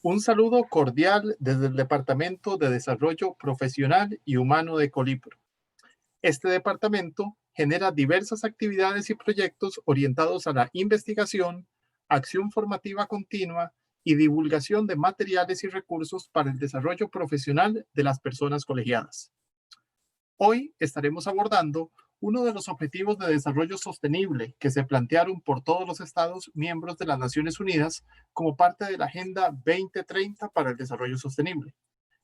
Un saludo cordial desde el Departamento de Desarrollo Profesional y Humano de Colipro. Este departamento genera diversas actividades y proyectos orientados a la investigación, acción formativa continua y divulgación de materiales y recursos para el desarrollo profesional de las personas colegiadas. Hoy estaremos abordando uno de los objetivos de desarrollo sostenible que se plantearon por todos los Estados miembros de las Naciones Unidas como parte de la Agenda 2030 para el Desarrollo Sostenible.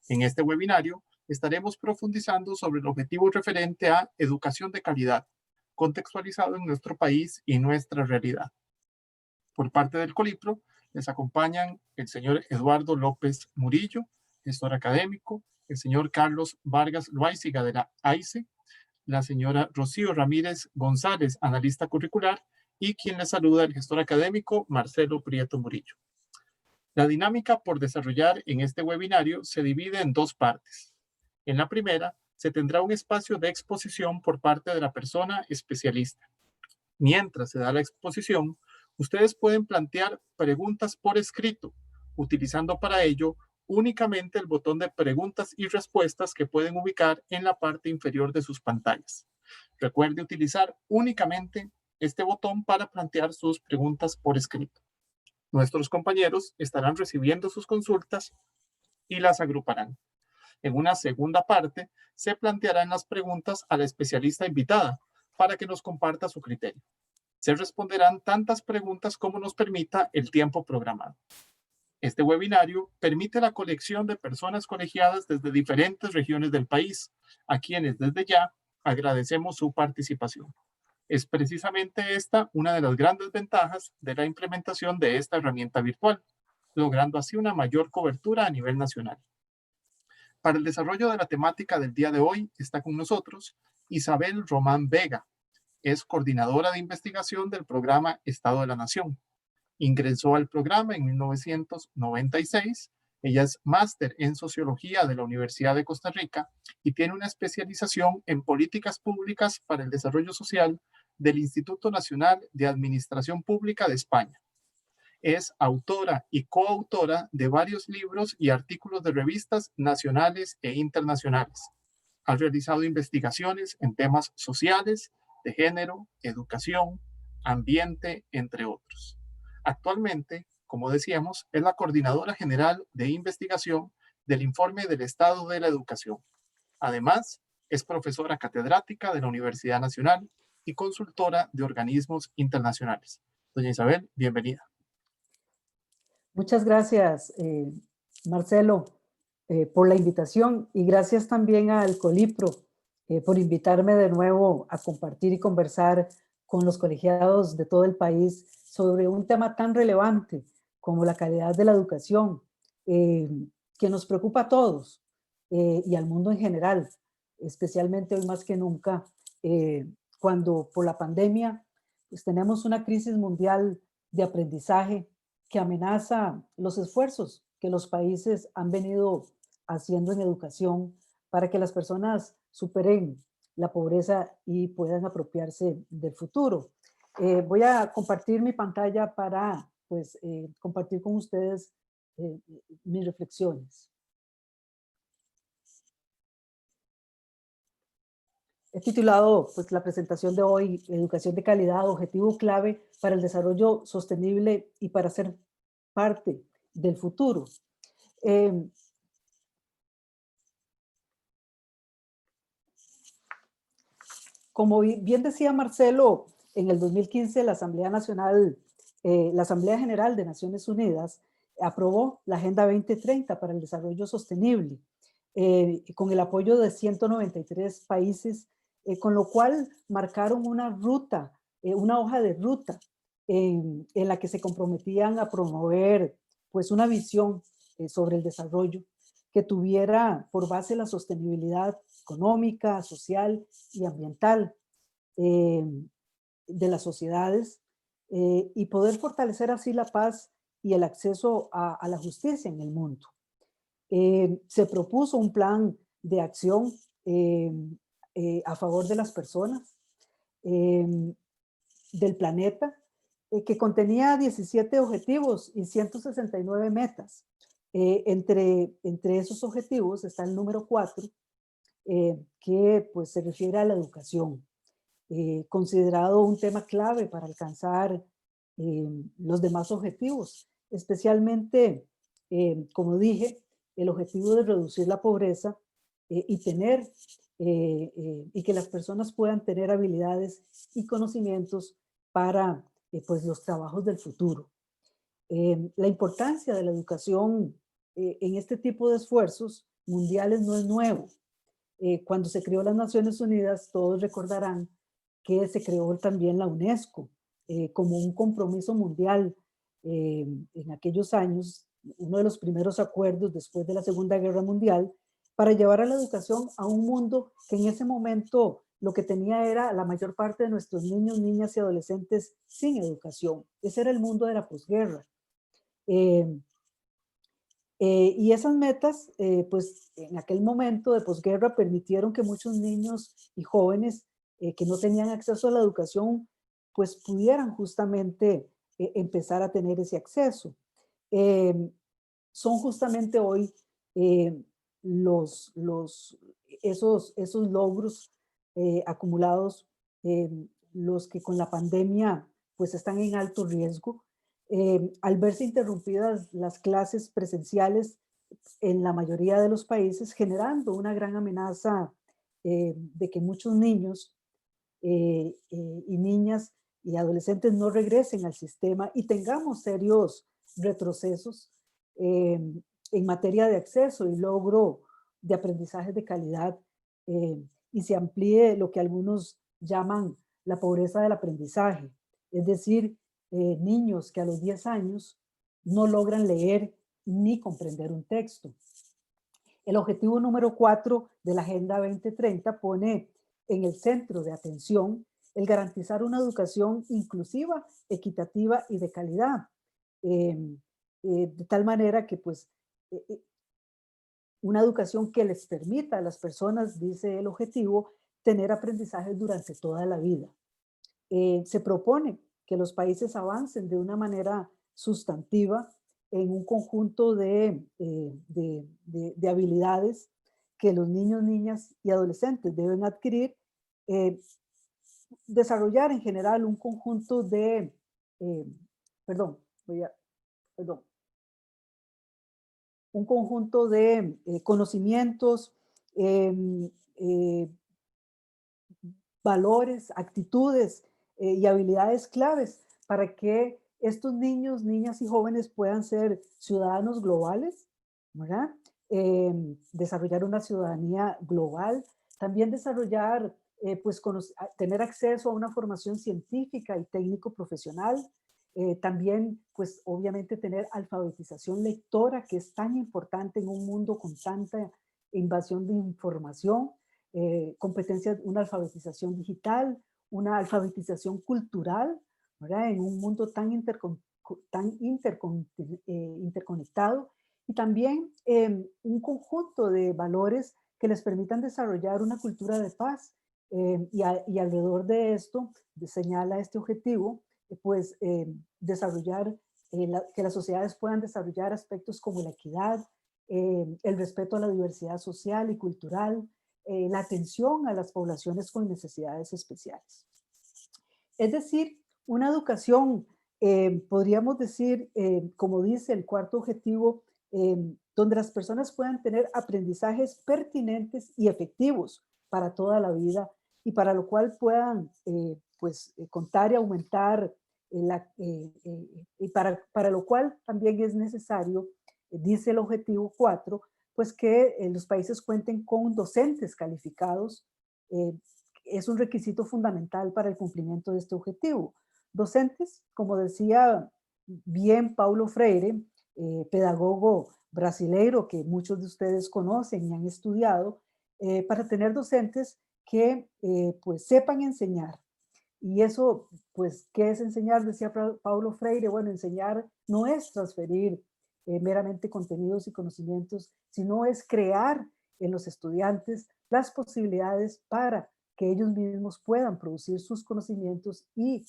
En este webinario estaremos profundizando sobre el objetivo referente a educación de calidad, contextualizado en nuestro país y nuestra realidad. Por parte del Colipro les acompañan el señor Eduardo López Murillo, gestor académico, el señor Carlos Vargas Loaiziga de la AICE, la señora Rocío Ramírez González, analista curricular, y quien les saluda, el gestor académico Marcelo Prieto Murillo. La dinámica por desarrollar en este webinario se divide en dos partes. En la primera, se tendrá un espacio de exposición por parte de la persona especialista. Mientras se da la exposición, ustedes pueden plantear preguntas por escrito, utilizando para ello únicamente el botón de preguntas y respuestas que pueden ubicar en la parte inferior de sus pantallas. Recuerde utilizar únicamente este botón para plantear sus preguntas por escrito. Nuestros compañeros estarán recibiendo sus consultas y las agruparán. En una segunda parte, se plantearán las preguntas a la especialista invitada para que nos comparta su criterio. Se responderán tantas preguntas como nos permita el tiempo programado. Este webinario permite la colección de personas colegiadas desde diferentes regiones del país, a quienes desde ya agradecemos su participación. Es precisamente esta una de las grandes ventajas de la implementación de esta herramienta virtual, logrando así una mayor cobertura a nivel nacional. Para el desarrollo de la temática del día de hoy está con nosotros Isabel Román Vega. Es coordinadora de investigación del programa Estado de la Nación. Ingresó al programa en 1996. Ella es máster en Sociología de la Universidad de Costa Rica y tiene una especialización en Políticas Públicas para el Desarrollo Social del Instituto Nacional de Administración Pública de España. Es autora y coautora de varios libros y artículos de revistas nacionales e internacionales. Ha realizado investigaciones en temas sociales, de género, educación, ambiente, entre otros. Actualmente, como decíamos, es la coordinadora general de investigación del Informe del Estado de la Educación. Además, es profesora catedrática de la Universidad Nacional y consultora de organismos internacionales. Doña Isabel, bienvenida. Muchas gracias, Marcelo, por la invitación, y gracias también al Colipro por invitarme de nuevo a compartir y conversar con los colegiados de todo el país sobre un tema tan relevante como la calidad de la educación, que nos preocupa a todos y al mundo en general, especialmente hoy más que nunca, cuando por la pandemia pues tenemos una crisis mundial de aprendizaje que amenaza los esfuerzos que los países han venido haciendo en educación para que las personas superen la pobreza y puedan apropiarse del futuro. Voy a compartir mi pantalla para compartir con ustedes mis reflexiones. He titulado pues, la presentación de hoy, Educación de calidad, objetivo clave para el desarrollo sostenible y para ser parte del futuro. Como bien decía Marcelo, en el 2015 la Asamblea Nacional, la Asamblea General de Naciones Unidas aprobó la Agenda 2030 para el Desarrollo Sostenible, con el apoyo de 193 países, con lo cual marcaron una ruta, una hoja de ruta en la que se comprometían a promover pues, una visión sobre el desarrollo que tuviera por base la sostenibilidad económica, social y ambiental de las sociedades y poder fortalecer así la paz y el acceso a la justicia en el mundo. Se propuso un plan de acción a favor de las personas del planeta que contenía 17 objetivos y 169 metas, Entre esos objetivos está el número 4, que pues se refiere a la educación, considerado un tema clave para alcanzar los demás objetivos, especialmente, como dije, el objetivo de reducir la pobreza y y que las personas puedan tener habilidades y conocimientos para pues los trabajos del futuro. La importancia de la educación en este tipo de esfuerzos mundiales no es nuevo. Cuando se creó las Naciones Unidas, todos recordarán que se creó también la UNESCO como un compromiso mundial en aquellos años, uno de los primeros acuerdos después de la Segunda Guerra Mundial, para llevar a la educación a un mundo que en ese momento lo que tenía era la mayor parte de nuestros niños, niñas y adolescentes sin educación. Ese era el mundo de la posguerra. Eh, y esas metas, pues en aquel momento de posguerra permitieron que muchos niños y jóvenes que no tenían acceso a la educación, pues pudieran justamente empezar a tener ese acceso. Em, Son justamente hoy eh, los, los, esos logros acumulados, los que con la pandemia pues están en alto riesgo. Al verse interrumpidas las clases presenciales en la mayoría de los países, generando una gran amenaza de que muchos niños y niñas y adolescentes no regresen al sistema y tengamos serios retrocesos eh, en materia de acceso y logro de aprendizaje de calidad y se amplíe lo que algunos llaman la pobreza del aprendizaje, es decir, niños que a los 10 años no logran leer ni comprender un texto. El objetivo número 4 de la Agenda 2030 pone en el centro de atención el garantizar una educación inclusiva, equitativa y de calidad. Eh, de tal manera que pues una educación que les permita a las personas, dice el objetivo, tener aprendizajes durante toda la vida. Se propone que los países avancen de una manera sustantiva en un conjunto de habilidades que los niños, niñas y adolescentes deben adquirir, eh, desarrollar en general un conjunto eh, perdón, voy a, perdón, un conjunto de conocimientos, em, eh, valores, actitudes y habilidades claves para que estos niños, niñas y jóvenes puedan ser ciudadanos globales, ¿verdad? Desarrollar una ciudadanía global, también desarrollar, pues tener acceso a una formación científica y técnico profesional, también, pues obviamente tener alfabetización lectora, que es tan importante en un mundo con tanta invasión de información, competencias, una alfabetización digital, una alfabetización cultural, ¿verdad? En un mundo tan interconectado y también un conjunto de valores que les permitan desarrollar una cultura de paz. Y alrededor de esto señala este objetivo, pues desarrollar, que las sociedades puedan desarrollar aspectos como la equidad, el respeto a la diversidad social y cultural, la atención a las poblaciones con necesidades especiales. Es decir, una educación, podríamos decir, como dice el cuarto objetivo, donde las personas puedan tener aprendizajes pertinentes y efectivos para toda la vida y para lo cual puedan pues, contar y aumentar y para lo cual también es necesario, dice el objetivo 4, pues que los países cuenten con docentes calificados. eh, es un requisito fundamental para el cumplimiento de este objetivo. Docentes, como decía bien Paulo Freire, pedagogo brasileiro que muchos de ustedes conocen y han estudiado, para tener docentes que pues sepan enseñar. Y eso, pues, ¿qué es enseñar? Decía Paulo Freire. Bueno, enseñar no es transferir meramente contenidos y conocimientos, sino es crear en los estudiantes las posibilidades para que ellos mismos puedan producir sus conocimientos y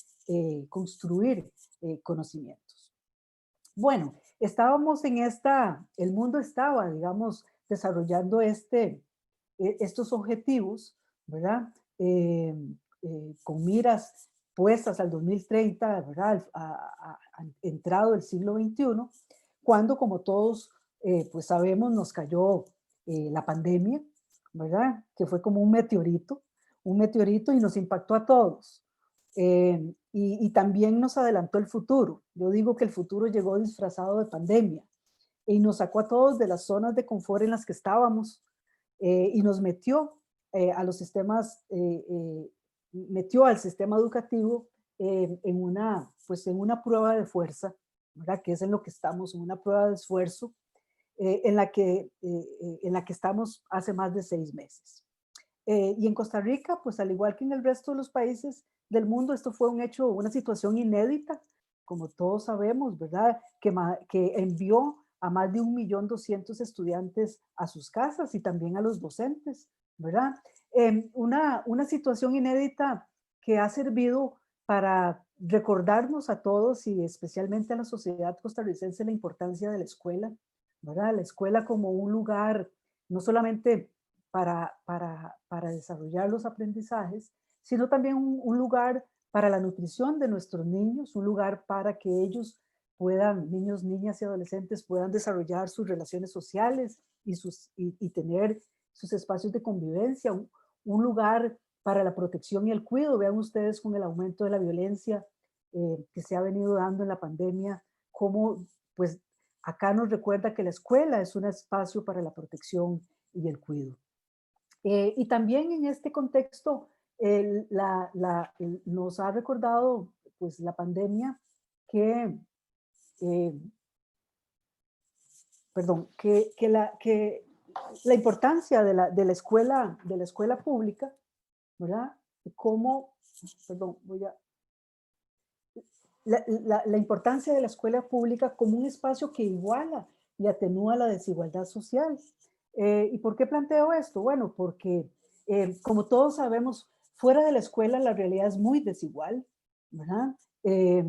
construir conocimientos. Bueno, estábamos en el mundo estaba, digamos, desarrollando estos objetivos, ¿verdad? Con miras puestas al 2030, ¿verdad? Entrado el siglo XXI, cuando, como todos pues sabemos, nos cayó la pandemia, ¿verdad? Que fue como un meteorito y nos impactó a todos. Y también nos adelantó el futuro. Yo digo que el futuro llegó disfrazado de pandemia y nos sacó a todos de las zonas de confort en las que estábamos y nos metió a los sistemas, metió al sistema educativo pues en una prueba de fuerza, ¿verdad? Que es en lo que estamos, en una prueba de esfuerzo, en la que estamos hace más de 6 meses. Y en Costa Rica, pues al igual que en el resto de los países del mundo, esto fue un hecho, una situación inédita, como todos sabemos, ¿verdad? Que envió a más de 1.200.000 estudiantes a sus casas y también a los docentes, ¿verdad? Una situación inédita que ha servido para recordarnos a todos y especialmente a la sociedad costarricense la importancia de la escuela, ¿verdad? La escuela como un lugar no solamente para desarrollar los aprendizajes, sino también un lugar para la nutrición de nuestros niños, un lugar para que ellos puedan, niños, niñas y adolescentes puedan desarrollar sus relaciones sociales y tener sus espacios de convivencia, un lugar para la protección y el cuidado. Vean ustedes con el aumento de la violencia que se ha venido dando en la pandemia, cómo pues acá nos recuerda que la escuela es un espacio para la protección y el cuidado. Y también en este contexto nos ha recordado pues la pandemia que, eh, perdón, que la importancia de la escuela pública, ¿verdad? Cómo, perdón, la importancia de la escuela pública como un espacio que iguala y atenúa la desigualdad social. ¿Y por qué planteo esto? Bueno, porque como todos sabemos, fuera de la escuela la realidad es muy desigual, ¿verdad? Eh,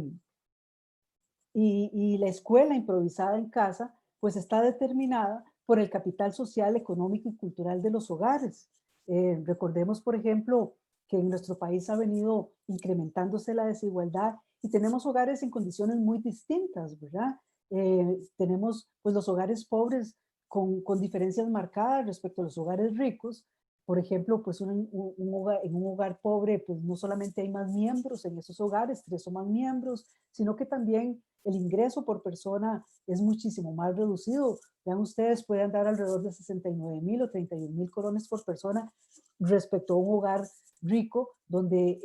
y la escuela improvisada en casa, pues está determinada por el capital social, económico y cultural de los hogares. Recordemos, por ejemplo, que en nuestro país ha venido incrementándose la desigualdad y tenemos hogares en condiciones muy distintas, ¿verdad? Tenemos pues los hogares pobres con diferencias marcadas respecto a los hogares ricos. Por ejemplo, pues en un hogar pobre, pues no solamente hay más miembros en esos hogares, 3 o más miembros, sino que también el ingreso por persona es muchísimo más reducido. Vean ustedes, puede andar alrededor de 69.000 o 31.000 colones por persona respecto a un hogar rico, donde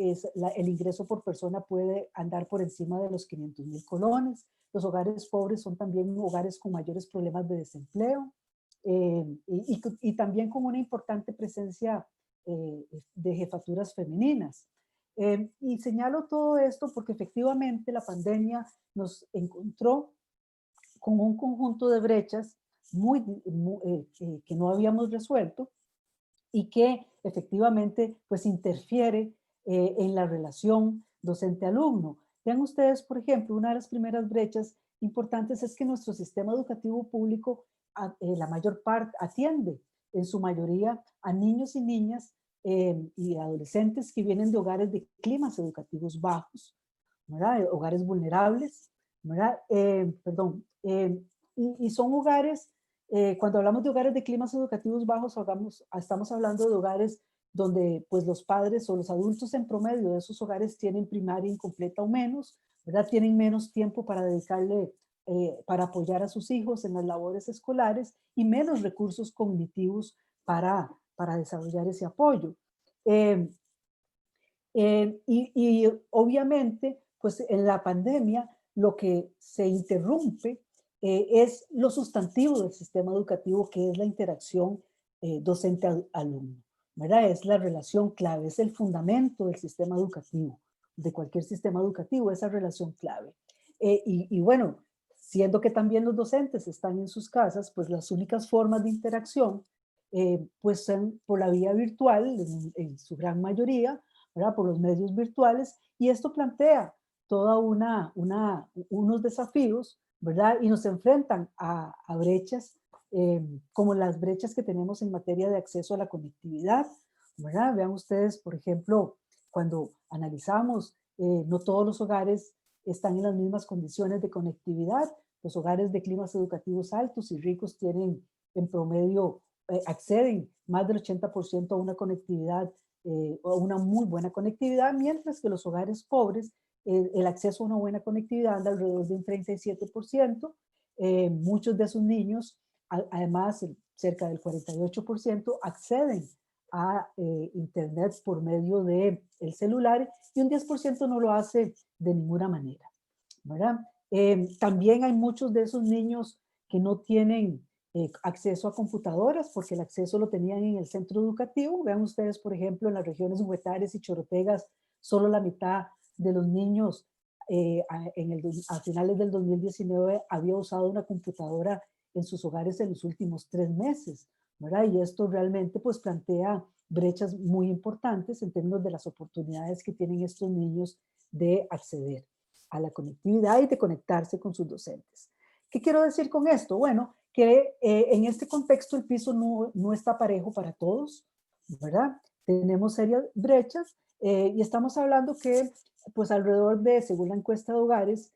el ingreso por persona puede andar por encima de los 500.000 colones. Los hogares pobres son también hogares con mayores problemas de desempleo y también con una importante presencia de jefaturas femeninas. Y señalo todo esto porque efectivamente la pandemia nos encontró con un conjunto de brechas que no habíamos resuelto y que efectivamente pues interfiere en la relación docente-alumno. Vean ustedes, por ejemplo, una de las primeras brechas importantes es que nuestro sistema educativo público, la mayor parte, atiende en su mayoría a niños y niñas y adolescentes que vienen de hogares de climas educativos bajos, ¿verdad? Hogares vulnerables, ¿verdad? Perdón. Y son hogares, cuando hablamos de hogares de climas educativos bajos, estamos hablando de hogares donde pues los padres o los adultos en promedio de esos hogares tienen primaria incompleta o menos, ¿verdad? Tienen menos tiempo para dedicarle, para apoyar a sus hijos en las labores escolares y menos recursos cognitivos para desarrollar ese apoyo. Eh, y obviamente, pues en la pandemia lo que se interrumpe es lo sustantivo del sistema educativo, que es la interacción docente-alumno, ¿verdad? Es la relación clave, es el fundamento del sistema educativo, de cualquier sistema educativo, esa relación clave. Y bueno, siendo que también los docentes están en sus casas, pues las únicas formas de interacción pues son por la vía virtual en su gran mayoría, ¿verdad? Por los medios virtuales, y esto plantea toda unos desafíos ¿verdad? Y nos enfrentan a brechas como las brechas que tenemos en materia de acceso a la conectividad, ¿verdad? Vean ustedes, por ejemplo, cuando analizamos, no todos los hogares están en las mismas condiciones de conectividad. Los hogares de climas educativos altos y ricos tienen en promedio, acceden más del 80% a una conectividad o una muy buena conectividad, mientras que los hogares pobres, el acceso a una buena conectividad anda alrededor de un 37%. Muchos de esos niños, además, cerca del 48% acceden a Internet por medio del celular y un 10% no lo hace de ninguna manera, ¿verdad? También hay muchos de esos niños que no tienen acceso a computadoras porque el acceso lo tenían en el centro educativo. Vean ustedes, por ejemplo, en las regiones Huetares y Chorotegas, solo la mitad de los niños a finales del 2019 había usado una computadora en sus hogares en los últimos 3 meses, ¿verdad? Y esto realmente pues plantea brechas muy importantes en términos de las oportunidades que tienen estos niños de acceder a la conectividad y de conectarse con sus docentes. ¿Qué quiero decir con esto? Bueno, que en este contexto el piso no está parejo para todos, ¿verdad? Tenemos serias brechas y estamos hablando que pues alrededor de, según la encuesta de hogares,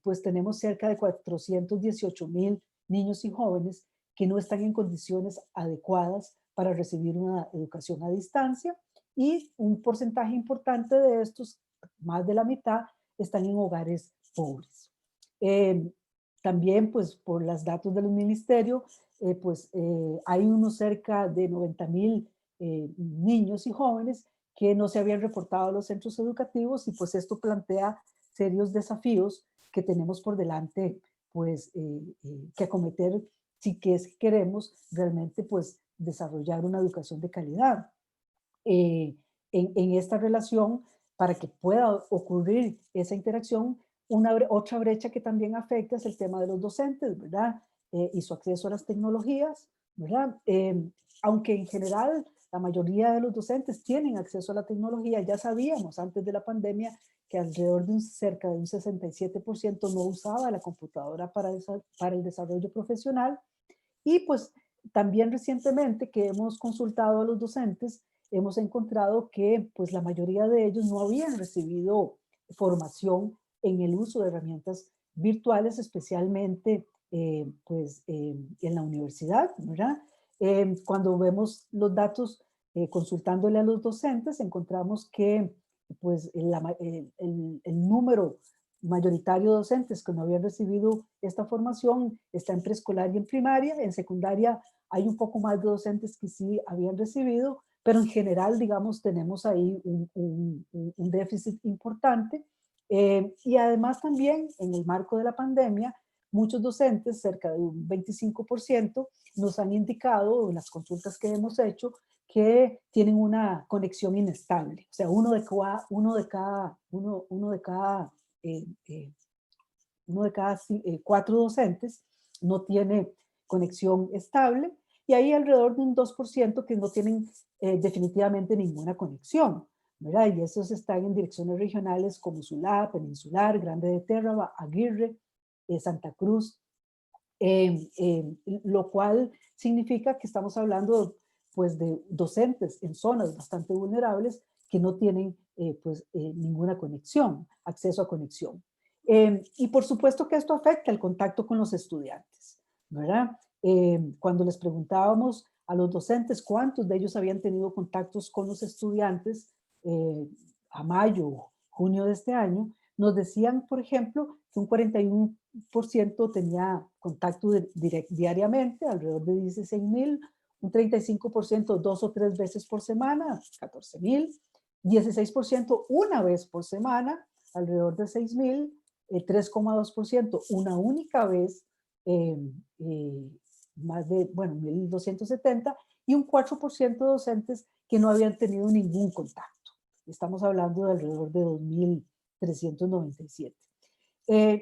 pues tenemos cerca de 418,000 niños y jóvenes que no están en condiciones adecuadas para recibir una educación a distancia y un porcentaje importante de estos, más de la mitad, están en hogares pobres. También, pues, por los datos del ministerio, hay unos cerca de 90,000 niños y jóvenes que no se habían reportado a los centros educativos y pues esto plantea serios desafíos que tenemos por delante, pues, que acometer si que queremos realmente, pues, desarrollar una educación de calidad. Eh, en esta relación, para que pueda ocurrir esa interacción, otra brecha que también afecta es el tema de los docentes, ¿verdad? Y su acceso a las tecnologías, ¿verdad? Aunque en general la mayoría de los docentes tienen acceso a la tecnología, ya sabíamos antes de la pandemia que alrededor de cerca de un 67% no usaba la computadora para el desarrollo profesional. Y pues también recientemente que hemos consultado a los docentes, hemos encontrado que pues la mayoría de ellos no habían recibido formación en el uso de herramientas virtuales, especialmente en la universidad, ¿verdad? Cuando vemos los datos consultándole a los docentes, encontramos que pues el número mayoritario de docentes que no habían recibido esta formación está en preescolar y en primaria. En secundaria hay un poco más de docentes que sí habían recibido, pero en general, digamos, tenemos ahí un déficit importante. Y además también en el marco de la pandemia, muchos docentes, cerca de un 25%, nos han indicado en las consultas que hemos hecho que tienen una conexión inestable. O sea, eh, eh, uno de cada 4 docentes no tiene conexión estable y hay alrededor de un 2% que no tienen definitivamente ninguna conexión, ¿verdad? Y esos están en direcciones regionales como Sulá, Peninsular, Grande de Térraba, Aguirre, Santa Cruz, lo cual significa que estamos hablando pues de docentes en zonas bastante vulnerables que no tienen ninguna conexión, acceso a conexión. Y por supuesto que esto afecta el contacto con los estudiantes, ¿verdad? Cuando les preguntábamos a los docentes cuántos de ellos habían tenido contactos con los estudiantes a mayo, junio de este año, nos decían, por ejemplo, que un 41% tenía contacto diariamente, alrededor de 16,000, un 35% 2 o 3 veces por semana, 14,000, 16% una vez por semana, alrededor de 6,000, 3,2% una única vez, más de, bueno, 1,270, y un 4% de docentes que no habían tenido ningún contacto. Estamos hablando de alrededor de 2,397.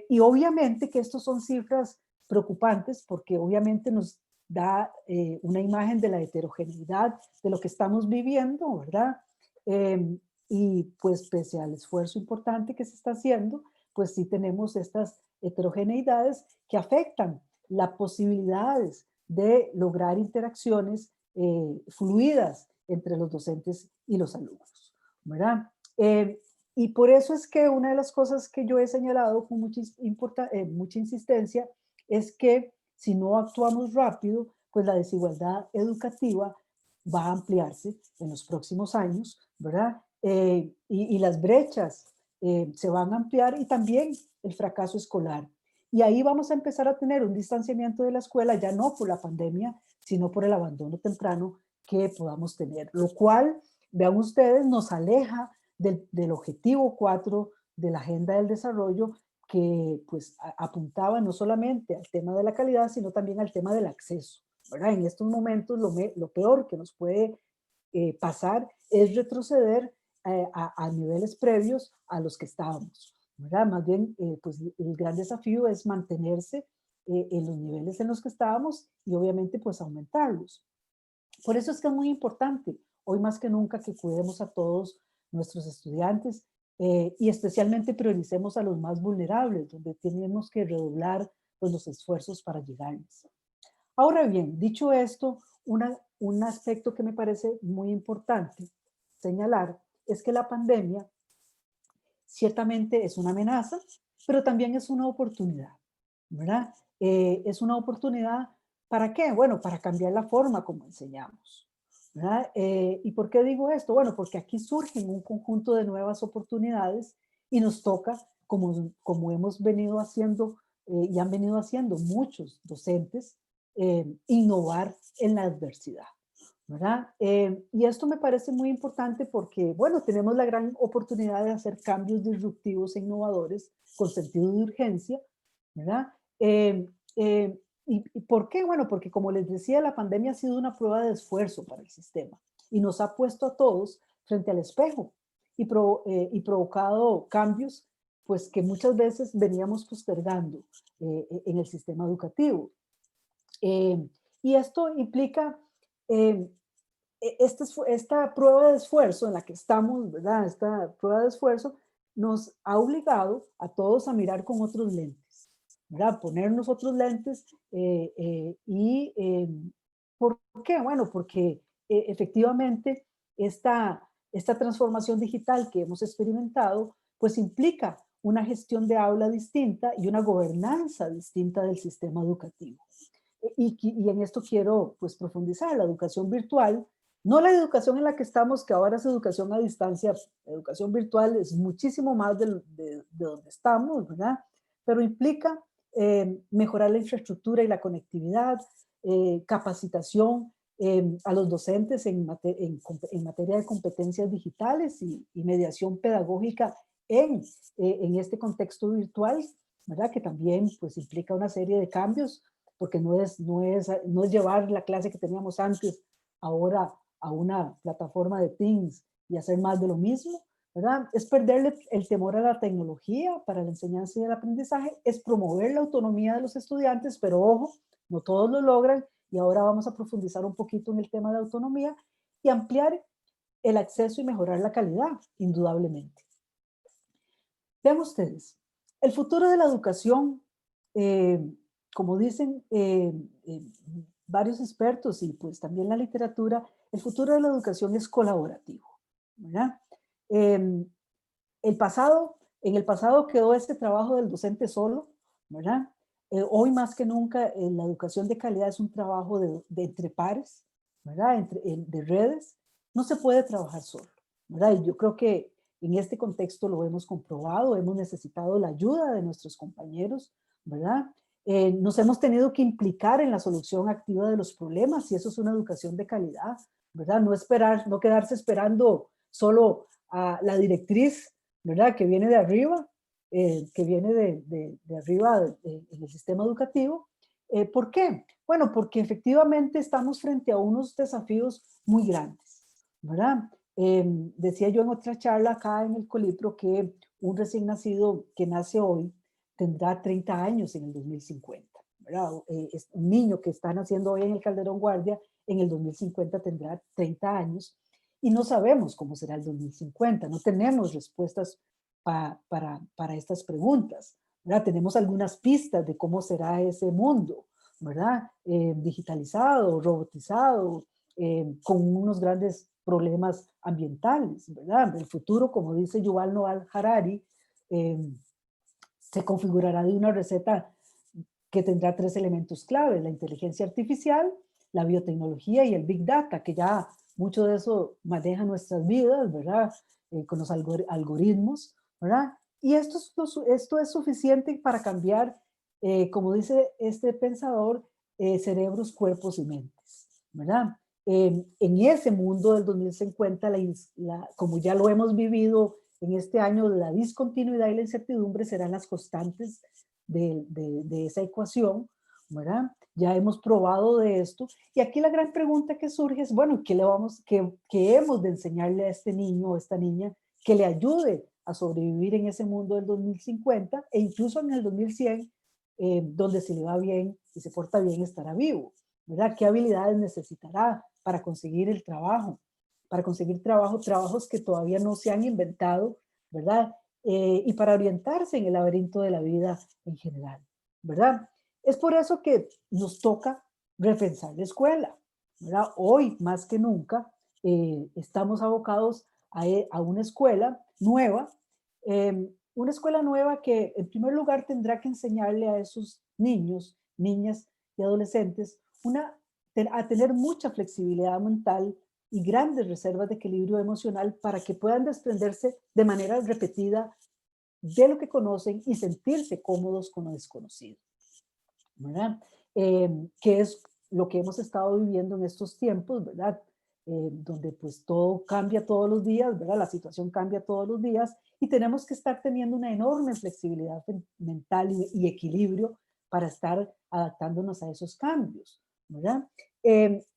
Y obviamente que estos son cifras preocupantes porque obviamente nos da una imagen de la heterogeneidad de lo que estamos viviendo, ¿verdad? Y pues pese al esfuerzo importante que se está haciendo, pues sí tenemos estas heterogeneidades que afectan las posibilidades de lograr interacciones fluidas entre los docentes y los alumnos, ¿verdad? Y por eso es que una de las cosas que yo he señalado con mucha insistencia es que si no actuamos rápido, pues la desigualdad educativa va a ampliarse en los próximos años, ¿verdad? Y las brechas se van a ampliar y también el fracaso escolar. Y ahí vamos a empezar a tener un distanciamiento de la escuela, ya no por la pandemia, sino por el abandono temprano que podamos tener, lo cual, vean ustedes, nos aleja del objetivo 4 de la Agenda del Desarrollo, que pues apuntaba no solamente al tema de la calidad, sino también al tema del acceso, ¿verdad? En estos momentos lo peor que nos puede pasar es retroceder a niveles previos a los que estábamos, ¿verdad? Más bien, pues el gran desafío es mantenerse en los niveles en los que estábamos y obviamente pues aumentarlos. Por eso es que es muy importante, hoy más que nunca, que cuidemos a todos nuestros estudiantes y especialmente prioricemos a los más vulnerables, donde tenemos que redoblar pues, los esfuerzos para llegarles. Ahora bien, dicho esto, un aspecto que me parece muy importante señalar es que la pandemia ciertamente es una amenaza, pero también es una oportunidad, ¿verdad? Es una oportunidad, ¿para qué? Bueno, para cambiar la forma como enseñamos, ¿verdad? ¿Y por qué digo esto? Bueno, porque aquí surgen un conjunto de nuevas oportunidades y nos toca, como hemos venido haciendo y han venido haciendo muchos docentes, innovar en la adversidad, ¿verdad? Y esto me parece muy importante porque, bueno, tenemos la gran oportunidad de hacer cambios disruptivos e innovadores con sentido de urgencia, ¿verdad? ¿Y por qué? Bueno, porque como les decía, la pandemia ha sido una prueba de esfuerzo para el sistema y nos ha puesto a todos frente al espejo y provocado cambios pues que muchas veces veníamos postergando en el sistema educativo. Y esto implica eh, esta prueba de esfuerzo en la que estamos, ¿verdad? Esta prueba de esfuerzo nos ha obligado a todos a mirar con otros lentes, ¿verdad? Ponernos otros lentes ¿por qué? Bueno, porque efectivamente esta transformación digital que hemos experimentado, pues implica una gestión de aula distinta y una gobernanza distinta del sistema educativo. Y en esto quiero pues profundizar, la educación virtual, no la educación en la que estamos, que ahora es educación a distancia, educación virtual es muchísimo más de donde estamos, ¿verdad? Pero implica mejorar la infraestructura y la conectividad, capacitación a los docentes en materia de competencias digitales y mediación pedagógica en este contexto virtual, ¿verdad? Que también pues implica una serie de cambios porque no es llevar la clase que teníamos antes ahora a una plataforma de Teams y hacer más de lo mismo, ¿verdad? Es perderle el temor a la tecnología para la enseñanza y el aprendizaje, es promover la autonomía de los estudiantes, pero ojo, no todos lo logran y ahora vamos a profundizar un poquito en el tema de autonomía y ampliar el acceso y mejorar la calidad, indudablemente. Vean ustedes, el futuro de la educación eh, como dicen varios expertos y pues también la literatura, el futuro de la educación es colaborativo, ¿verdad? Eh, en el pasado quedó este trabajo del docente solo, ¿verdad? Hoy más que nunca la educación de calidad es un trabajo de entre pares, ¿verdad? De redes. No se puede trabajar solo, ¿verdad? Y yo creo que en este contexto lo hemos comprobado, hemos necesitado la ayuda de nuestros compañeros, ¿verdad? Nos hemos tenido que implicar en la solución activa de los problemas y eso es una educación de calidad, ¿verdad? No esperar, no quedarse esperando solo a la directriz, ¿verdad? Que viene de arriba, que viene de arriba en el sistema educativo. ¿Por qué? Bueno, porque efectivamente estamos frente a unos desafíos muy grandes, ¿verdad? Decía yo en otra charla acá en el Colipro que un recién nacido que nace hoy tendrá 30 años en el 2050, ¿verdad? Es un niño que está naciendo hoy en el Calderón Guardia, en el 2050 tendrá 30 años y no sabemos cómo será el 2050, no tenemos respuestas para estas preguntas, ¿verdad? Tenemos algunas pistas de cómo será ese mundo, ¿verdad? Digitalizado, robotizado, con unos grandes problemas ambientales, ¿verdad? El futuro, como dice Yuval Noah Harari, eh, se configurará de una receta que tendrá tres elementos clave: la inteligencia artificial, la biotecnología y el Big Data, que ya mucho de eso maneja nuestras vidas, ¿verdad? Con los algoritmos, ¿verdad? Y esto es suficiente para cambiar, como dice este pensador, cerebros, cuerpos y mentes, ¿verdad? En ese mundo del 2050, como ya lo hemos vivido en este año, la discontinuidad y la incertidumbre serán las constantes de esa ecuación, ¿verdad? Ya hemos probado de esto. Y aquí la gran pregunta que surge es, bueno, ¿qué hemos de enseñarle a este niño o esta niña que le ayude a sobrevivir en ese mundo del 2050 e incluso en el 2100, donde si le va bien y se porta bien estará vivo, ¿verdad? ¿Qué habilidades necesitará para conseguir el trabajo? Para conseguir trabajos que todavía no se han inventado, ¿verdad? Y para orientarse en el laberinto de la vida en general, ¿verdad? Es por eso que nos toca repensar la escuela, ¿verdad? Hoy, más que nunca, estamos abocados a una escuela nueva que, en primer lugar, tendrá que enseñarle a esos niños, niñas y adolescentes a tener mucha flexibilidad mental y grandes reservas de equilibrio emocional para que puedan desprenderse de manera repetida de lo que conocen y sentirse cómodos con lo desconocido, ¿verdad? Que es lo que hemos estado viviendo en estos tiempos, ¿verdad? Donde pues todo cambia todos los días, ¿verdad? La situación cambia todos los días y tenemos que estar teniendo una enorme flexibilidad mental y equilibrio para estar adaptándonos a esos cambios, ¿verdad?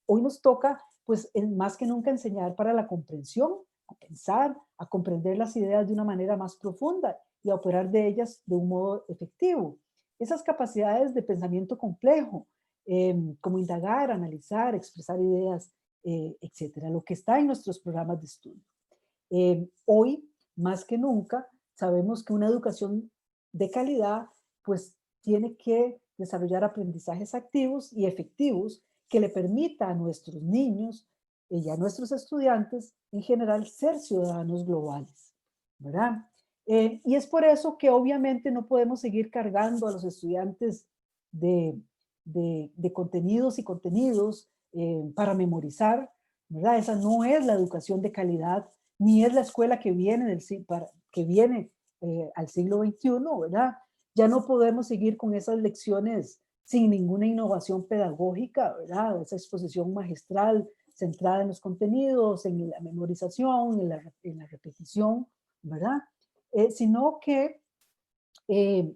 Hoy nos toca, pues, más que nunca enseñar para la comprensión, a pensar, a comprender las ideas de una manera más profunda y a operar de ellas de un modo efectivo. Esas capacidades de pensamiento complejo, como indagar, analizar, expresar ideas, etcétera, lo que está en nuestros programas de estudio. Hoy, más que nunca, sabemos que una educación de calidad, pues, tiene que desarrollar aprendizajes activos y efectivos que le permita a nuestros niños y a nuestros estudiantes en general ser ciudadanos globales, ¿verdad? Y es por eso que obviamente no podemos seguir cargando a los estudiantes de, de contenidos y contenidos para memorizar, ¿verdad? Esa no es la educación de calidad, ni es la escuela que viene, que viene al siglo XXI, ¿verdad? Ya no podemos seguir con esas lecciones sin ninguna innovación pedagógica, ¿verdad? Esa exposición magistral centrada en los contenidos, en la memorización, en la repetición, ¿verdad? Sino que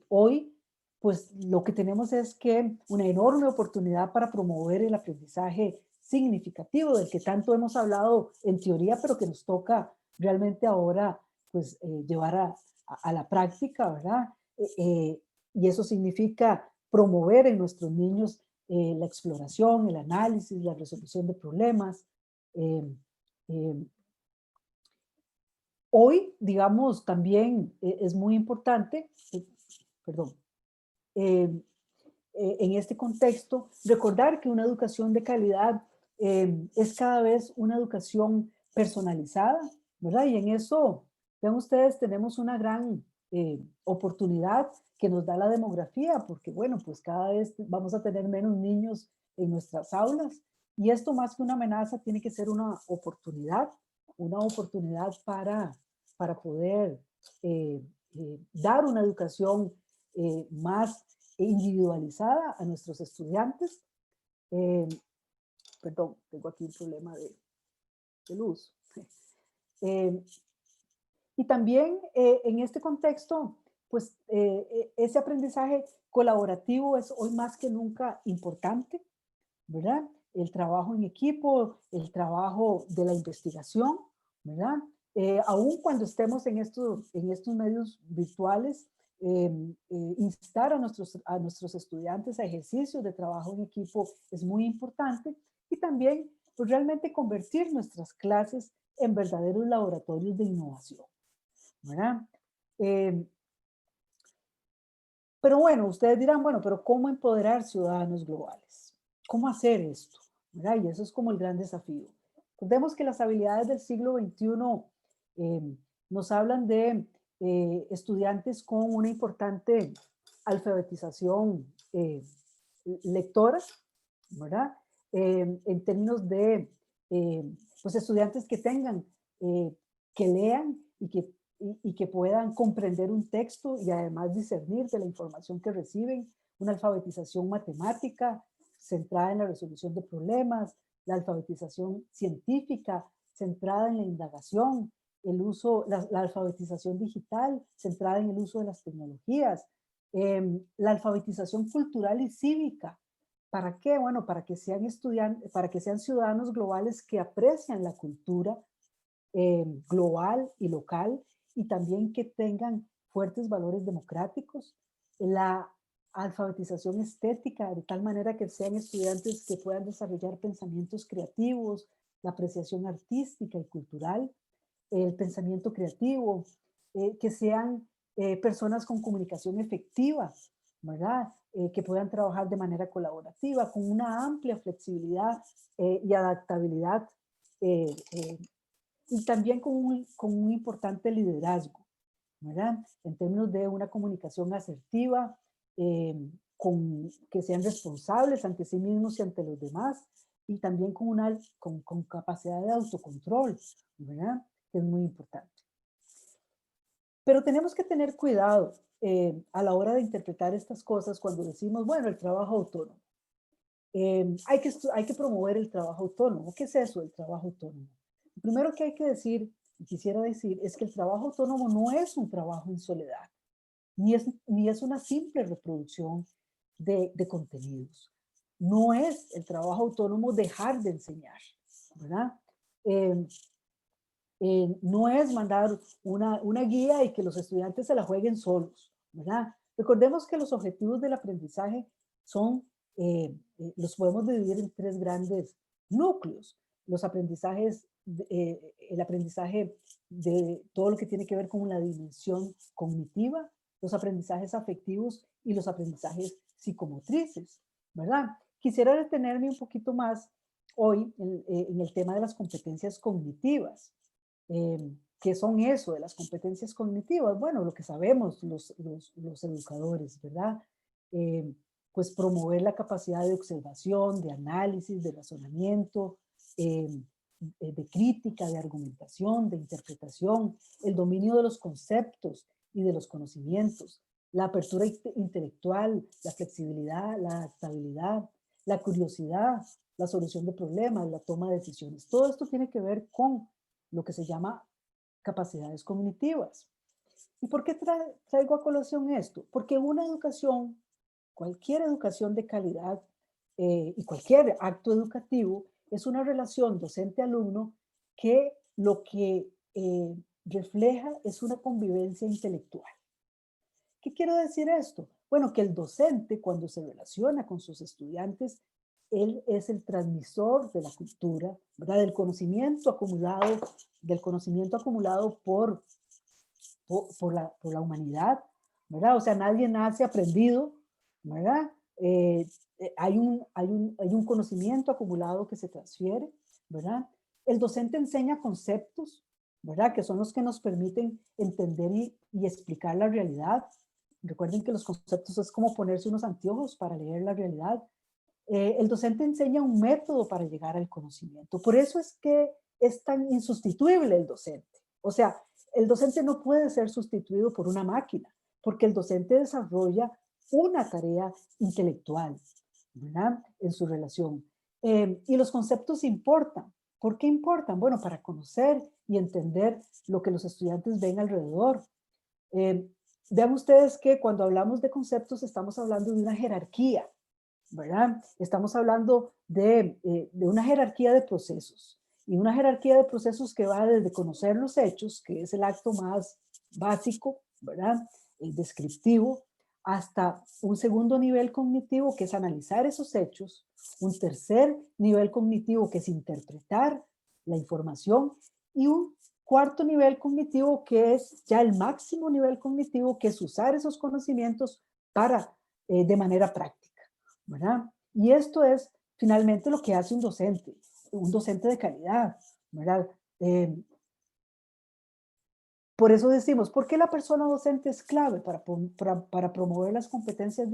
hoy, pues lo que tenemos es que una enorme oportunidad para promover el aprendizaje significativo del que tanto hemos hablado en teoría, pero que nos toca realmente ahora, pues, llevar a la práctica, ¿verdad? Y eso significa promover en nuestros niños la exploración, el análisis, la resolución de problemas. eh, eh, Hoy, digamos, también es muy importante, perdón, eh, en este contexto, recordar que una educación de calidad es cada vez una educación personalizada, ¿verdad? Y en eso, vean ustedes, tenemos una gran oportunidad que nos da la demografía, porque bueno, pues cada vez vamos a tener menos niños en nuestras aulas y esto más que una amenaza tiene que ser una oportunidad para poder dar una educación más individualizada a nuestros estudiantes. Eh, Perdón, tengo aquí un problema de luz. Eh, y también en este contexto, pues ese aprendizaje colaborativo es hoy más que nunca importante, ¿verdad? El trabajo en equipo, el trabajo de la investigación, ¿verdad? Aún cuando estemos en estos medios virtuales, instar a nuestros estudiantes a ejercicios de trabajo en equipo es muy importante y también pues, realmente convertir nuestras clases en verdaderos laboratorios de innovación, ¿verdad? Eh, Pero bueno, ustedes dirán, bueno, pero ¿cómo empoderar ciudadanos globales? ¿Cómo hacer esto? ¿Verdad? Y eso es como el gran desafío. Recordemos que las habilidades del siglo XXI nos hablan de estudiantes con una importante alfabetización lectora, ¿verdad? En términos de pues estudiantes que tengan, que lean y que puedan comprender un texto y además discernir de la información que reciben, una alfabetización matemática centrada en la resolución de problemas, la alfabetización científica centrada en la indagación, la alfabetización digital centrada en el uso de las tecnologías, la alfabetización cultural y cívica. ¿Para qué? Bueno, para que sean estudiantes, para que sean ciudadanos globales que aprecian la cultura global y local y también que tengan fuertes valores democráticos, la alfabetización estética, de tal manera que sean estudiantes que puedan desarrollar pensamientos creativos, la apreciación artística y cultural, el pensamiento creativo, que sean personas con comunicación efectiva, ¿verdad? Que puedan trabajar de manera colaborativa, con una amplia flexibilidad y adaptabilidad y también con un importante liderazgo, ¿verdad? En términos de una comunicación asertiva, que sean responsables ante sí mismos y ante los demás, y también con capacidad de autocontrol, ¿verdad? Que es muy importante. Pero tenemos que tener cuidado a la hora de interpretar estas cosas cuando decimos, bueno, el trabajo autónomo. Hay que promover el trabajo autónomo. ¿Qué es eso, el trabajo autónomo? Lo primero que hay que decir, y quisiera decir, es que el trabajo autónomo no es un trabajo en soledad, ni es una simple reproducción de contenidos. No es el trabajo autónomo dejar de enseñar, ¿verdad? Eh, no es mandar una guía y que los estudiantes se la jueguen solos, ¿verdad? Recordemos que los objetivos del aprendizaje son, los podemos dividir en tres grandes núcleos. Los aprendizajes, el aprendizaje de todo lo que tiene que ver con la dimensión cognitiva, los aprendizajes afectivos y los aprendizajes psicomotrices, ¿verdad? Quisiera detenerme un poquito más hoy en el tema de las competencias cognitivas. ¿Qué son eso de las competencias cognitivas? Bueno, lo que sabemos los educadores, ¿verdad? Eh, pues promover la capacidad de observación, de análisis, de razonamiento, eh, de crítica, de argumentación, de interpretación, el dominio de los conceptos y de los conocimientos, la apertura intelectual, la flexibilidad, la adaptabilidad, la curiosidad, la solución de problemas, la toma de decisiones. Todo esto tiene que ver con lo que se llama capacidades cognitivas. ¿Y por qué traigo a colación esto? Porque una educación, cualquier educación de calidad y cualquier acto educativo es una relación docente-alumno que lo que refleja es una convivencia intelectual. ¿Qué quiero decir esto? Bueno, que el docente cuando se relaciona con sus estudiantes, él es el transmisor de la cultura, ¿verdad? Del conocimiento acumulado por la humanidad, ¿verdad? O sea, nadie nace aprendido, ¿verdad? Hay un conocimiento acumulado que se transfiere, ¿verdad? El docente enseña conceptos, ¿verdad? Que son los que nos permiten entender y explicar la realidad. Recuerden que los conceptos es como ponerse unos anteojos para leer la realidad. El docente enseña un método para llegar al conocimiento. Por eso es que es tan insustituible el docente. O sea, el docente no puede ser sustituido por una máquina, porque el docente desarrolla una tarea intelectual, ¿verdad? En su relación. Y los conceptos importan. ¿Por qué importan? Bueno, para conocer y entender lo que los estudiantes ven alrededor. Eh, Vean ustedes que cuando hablamos de conceptos estamos hablando de una jerarquía, ¿verdad? Estamos hablando de una jerarquía de procesos y una jerarquía de procesos que va desde conocer los hechos, que es el acto más básico, ¿verdad? El descriptivo, hasta un segundo nivel cognitivo que es analizar esos hechos, un tercer nivel cognitivo que es interpretar la información y un cuarto nivel cognitivo que es ya el máximo nivel cognitivo, que es usar esos conocimientos de manera práctica, ¿verdad? Y esto es finalmente lo que hace un docente de calidad, ¿verdad? Por eso decimos, ¿por qué la persona docente es clave para promover las competencias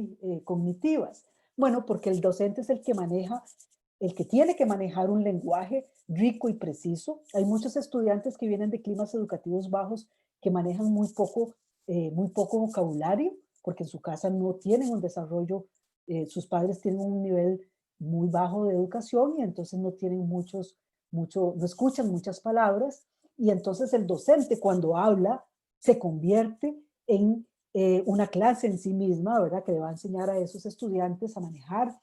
cognitivas? Bueno, porque el docente es el que tiene que manejar un lenguaje rico y preciso. Hay muchos estudiantes que vienen de climas educativos bajos que manejan muy poco vocabulario, porque en su casa no tienen un desarrollo, sus padres tienen un nivel muy bajo de educación y entonces no tienen no escuchan muchas palabras y entonces el docente cuando habla se convierte en una clase en sí misma, ¿verdad? Que le va a enseñar a esos estudiantes a manejar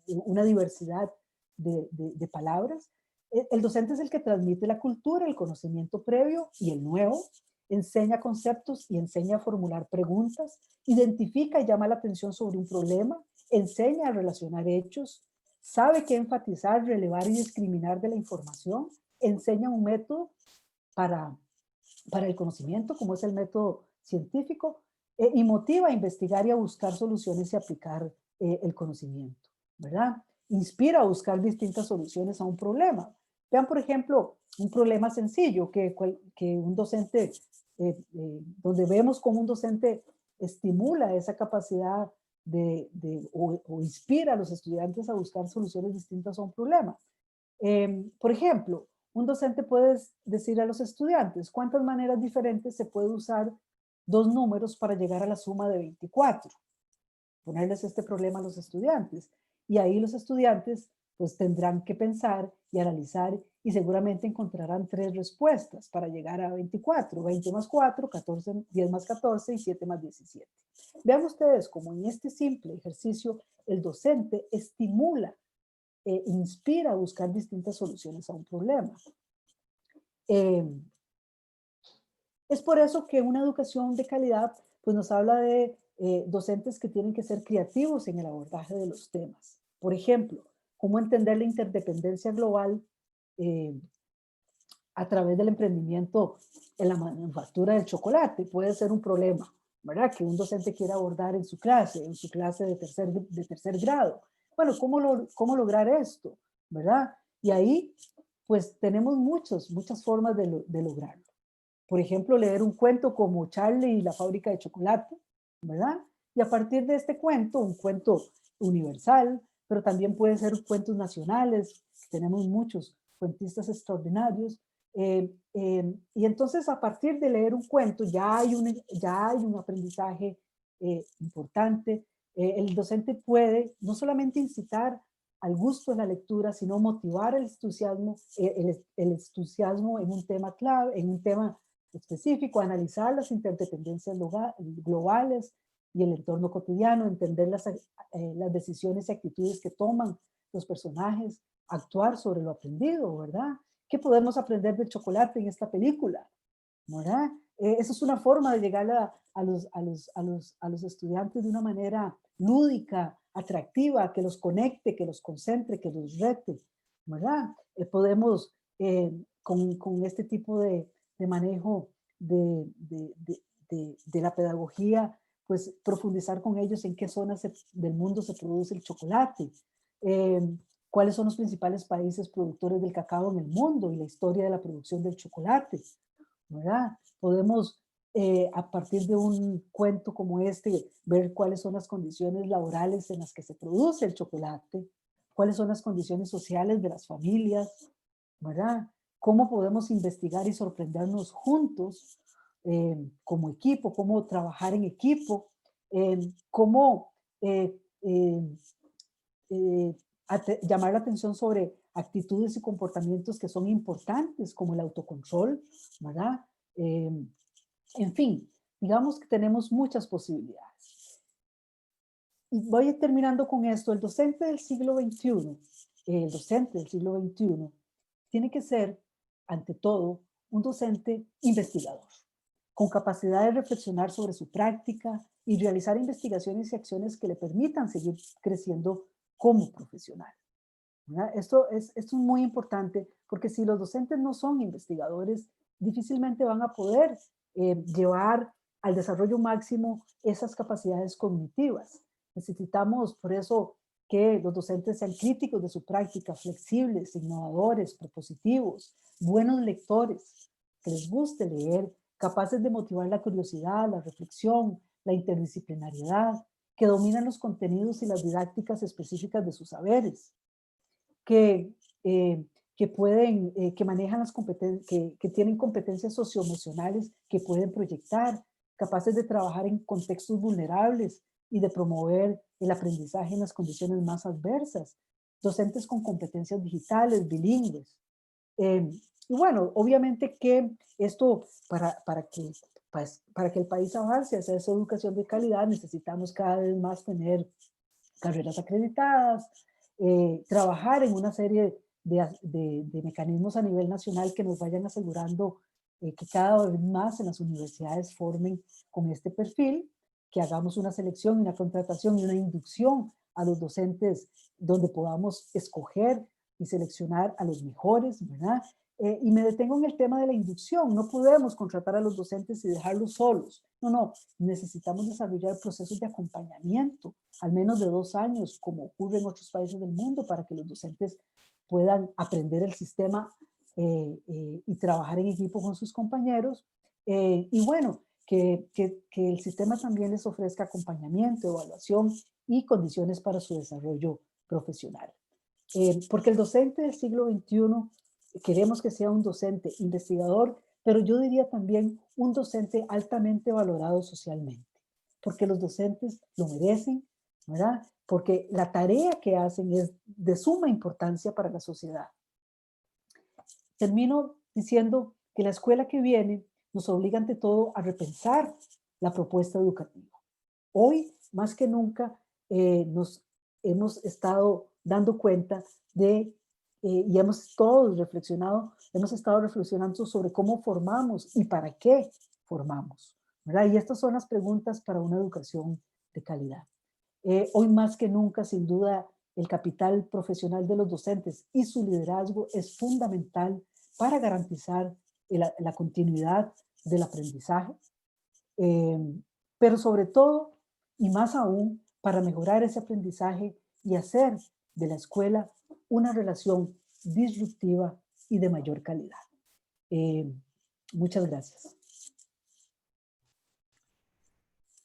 una diversidad de palabras. El docente es el que transmite la cultura, el conocimiento previo y el nuevo, enseña conceptos y enseña a formular preguntas, identifica y llama la atención sobre un problema, enseña a relacionar hechos, sabe qué enfatizar, relevar y discriminar de la información, enseña un método para, para el conocimiento, como es el método científico, y motiva a investigar y a buscar soluciones y aplicar el conocimiento, ¿verdad? Inspira a buscar distintas soluciones a un problema. Vean, por ejemplo, un problema sencillo que un docente, donde vemos cómo un docente estimula esa capacidad o inspira a los estudiantes a buscar soluciones distintas a un problema. Por ejemplo, un docente puede decir a los estudiantes cuántas maneras diferentes se puede usar dos números para llegar a la suma de 24. Ponerles este problema a los estudiantes. Y ahí los estudiantes pues tendrán que pensar y analizar y seguramente encontrarán tres respuestas para llegar a 24. 20 más 4, 14, 10 más 14 y 7 más 17. Vean ustedes cómo en este simple ejercicio el docente estimula inspira a buscar distintas soluciones a un problema. Es por eso que una educación de calidad pues nos habla de docentes que tienen que ser creativos en el abordaje de los temas. Por ejemplo, cómo entender la interdependencia global eh, a través del emprendimiento en la manufactura del chocolate. Puede ser un problema, ¿verdad? Que un docente quiera abordar en su clase de tercer grado. Bueno, ¿cómo lograr esto? ¿Verdad? Y ahí, pues tenemos muchas formas de lograrlo. Por ejemplo, leer un cuento como Charlie y la fábrica de chocolate, ¿verdad? Y a partir de este cuento, un cuento universal, pero también puede ser cuentos nacionales, tenemos muchos cuentistas extraordinarios, y entonces a partir de leer un cuento ya hay un aprendizaje importante. El docente puede no solamente incitar al gusto de la lectura, sino motivar el entusiasmo en un tema clave, en un tema específico, analizar las interdependencias globales y el entorno cotidiano, entender las decisiones y actitudes que toman los personajes, actuar sobre lo aprendido, ¿verdad? ¿Qué podemos aprender del chocolate en esta película? ¿Verdad? Eso es una forma de llegar a los estudiantes de una manera lúdica, atractiva, que los conecte, que los concentre, que los rete, ¿verdad? Podemos, con este tipo de manejo de la pedagogía, pues profundizar con ellos en qué zonas del mundo se produce el chocolate, eh, cuáles son los principales países productores del cacao en el mundo y la historia de la producción del chocolate, ¿verdad? Podemos, a partir de un cuento como este, ver cuáles son las condiciones laborales en las que se produce el chocolate, cuáles son las condiciones sociales de las familias, ¿verdad? Cómo podemos investigar y sorprendernos juntos como equipo, cómo trabajar en equipo, cómo eh, eh, llamar la atención sobre actitudes y comportamientos que son importantes, como el autocontrol, ¿verdad? Eh, en fin, digamos que tenemos muchas posibilidades. Y voy terminando con esto. El docente del siglo XXI tiene que ser, ante todo, un docente investigador, con capacidad de reflexionar sobre su práctica y realizar investigaciones y acciones que le permitan seguir creciendo como profesional. ¿Verdad? Esto es muy importante porque si los docentes no son investigadores, difícilmente van a poder llevar al desarrollo máximo esas capacidades cognitivas. Necesitamos, por eso, que los docentes sean críticos de su práctica, flexibles, innovadores, propositivos, buenos lectores, que les guste leer, capaces de motivar la curiosidad, la reflexión, la interdisciplinariedad, que dominan los contenidos y las didácticas específicas de sus saberes, que, eh, que manejan las competencias, que tienen competencias socioemocionales que pueden proyectar, capaces de trabajar en contextos vulnerables y de promover el aprendizaje en las condiciones más adversas, docentes con competencias digitales, bilingües. Eh, y bueno, obviamente que esto, para que el país avance hacia esa educación de calidad, necesitamos cada vez más tener carreras acreditadas, trabajar en una serie de mecanismos a nivel nacional que nos vayan asegurando que cada vez más en las universidades formen con este perfil, que hagamos una selección, una contratación y una inducción a los docentes donde podamos escoger y seleccionar a los mejores, ¿verdad? Y me detengo en el tema de la inducción. No podemos contratar a los docentes y dejarlos solos. No, no, necesitamos desarrollar procesos de acompañamiento, al menos de 2 años, como ocurre en otros países del mundo, para que los docentes puedan aprender el sistema y trabajar en equipo con sus compañeros. Y bueno, que el sistema también les ofrezca acompañamiento, evaluación y condiciones para su desarrollo profesional. Porque el docente del siglo XXI queremos que sea un docente investigador, pero yo diría también un docente altamente valorado socialmente, porque los docentes lo merecen, ¿verdad? Porque la tarea que hacen es de suma importancia para la sociedad. Termino diciendo que la escuela que viene nos obliga ante todo a repensar la propuesta educativa. Hoy, más que nunca, nos hemos estado dando cuenta de, y hemos todos reflexionado, hemos estado reflexionando sobre cómo formamos y para qué formamos, ¿verdad? Y estas son las preguntas para una educación de calidad. Hoy más que nunca, sin duda, el capital profesional de los docentes y su liderazgo es fundamental para garantizar la continuidad del aprendizaje, eh, pero sobre todo, y más aún, para mejorar ese aprendizaje y hacer de la escuela una relación disruptiva y de mayor calidad. Eh, Muchas gracias.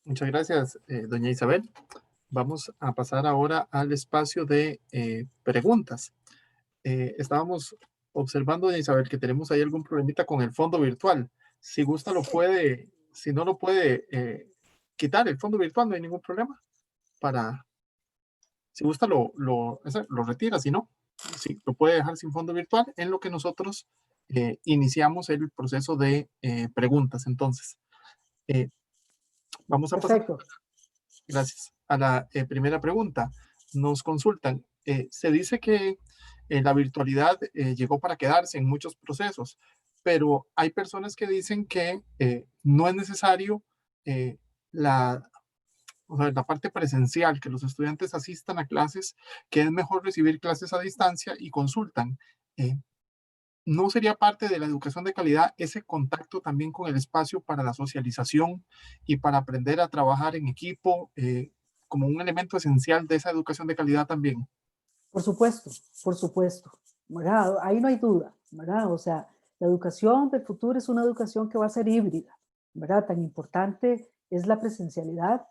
Muchas gracias, doña Isabel. Vamos a pasar ahora al espacio de preguntas. Estábamos observando, doña Isabel, que tenemos ahí algún problemita con el fondo virtual. Si gusta, lo puede, si no lo puede quitar el fondo virtual, no hay ningún problema. Si gusta, lo retira, si no, sí, lo puede dejar sin fondo virtual en lo que nosotros iniciamos el proceso de preguntas. Entonces, eh, vamos a pasar. Perfecto. Gracias. A la primera pregunta, nos consultan. Se dice que la virtualidad llegó para quedarse en muchos procesos, pero hay personas que dicen que no es necesario la, o sea, la parte presencial, que los estudiantes asistan a clases, que es mejor recibir clases a distancia y consultan. Eh, ¿No sería parte de la educación de calidad ese contacto también con el espacio para la socialización y para aprender a trabajar en equipo como un elemento esencial de esa educación de calidad también? Por supuesto, ¿verdad? Ahí no hay duda, ¿verdad? O sea, la educación del futuro es una educación que va a ser híbrida, ¿verdad? Tan importante es la presencialidad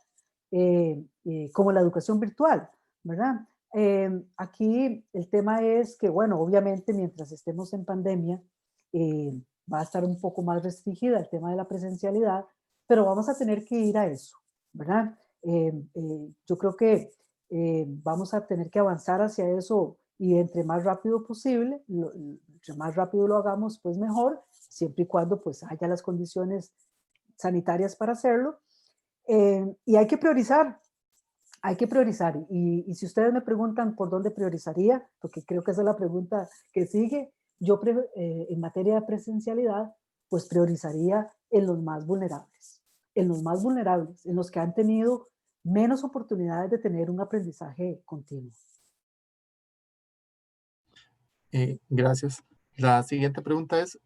como la educación virtual, ¿verdad? Aquí el tema es que, bueno, obviamente mientras estemos en pandemia, va a estar un poco más restringida el tema de la presencialidad, pero vamos a tener que ir a eso, ¿verdad? Yo creo que vamos a tener que avanzar hacia eso y entre más rápido posible, entre más rápido lo hagamos, pues mejor, siempre y cuando pues haya las condiciones sanitarias para hacerlo. Y hay que priorizar. Y si ustedes me preguntan por dónde priorizaría, porque creo que esa es la pregunta que sigue, yo en materia de presencialidad, pues priorizaría en los más vulnerables, en los más vulnerables, en los que han tenido menos oportunidades de tener un aprendizaje continuo. Gracias. La siguiente pregunta es,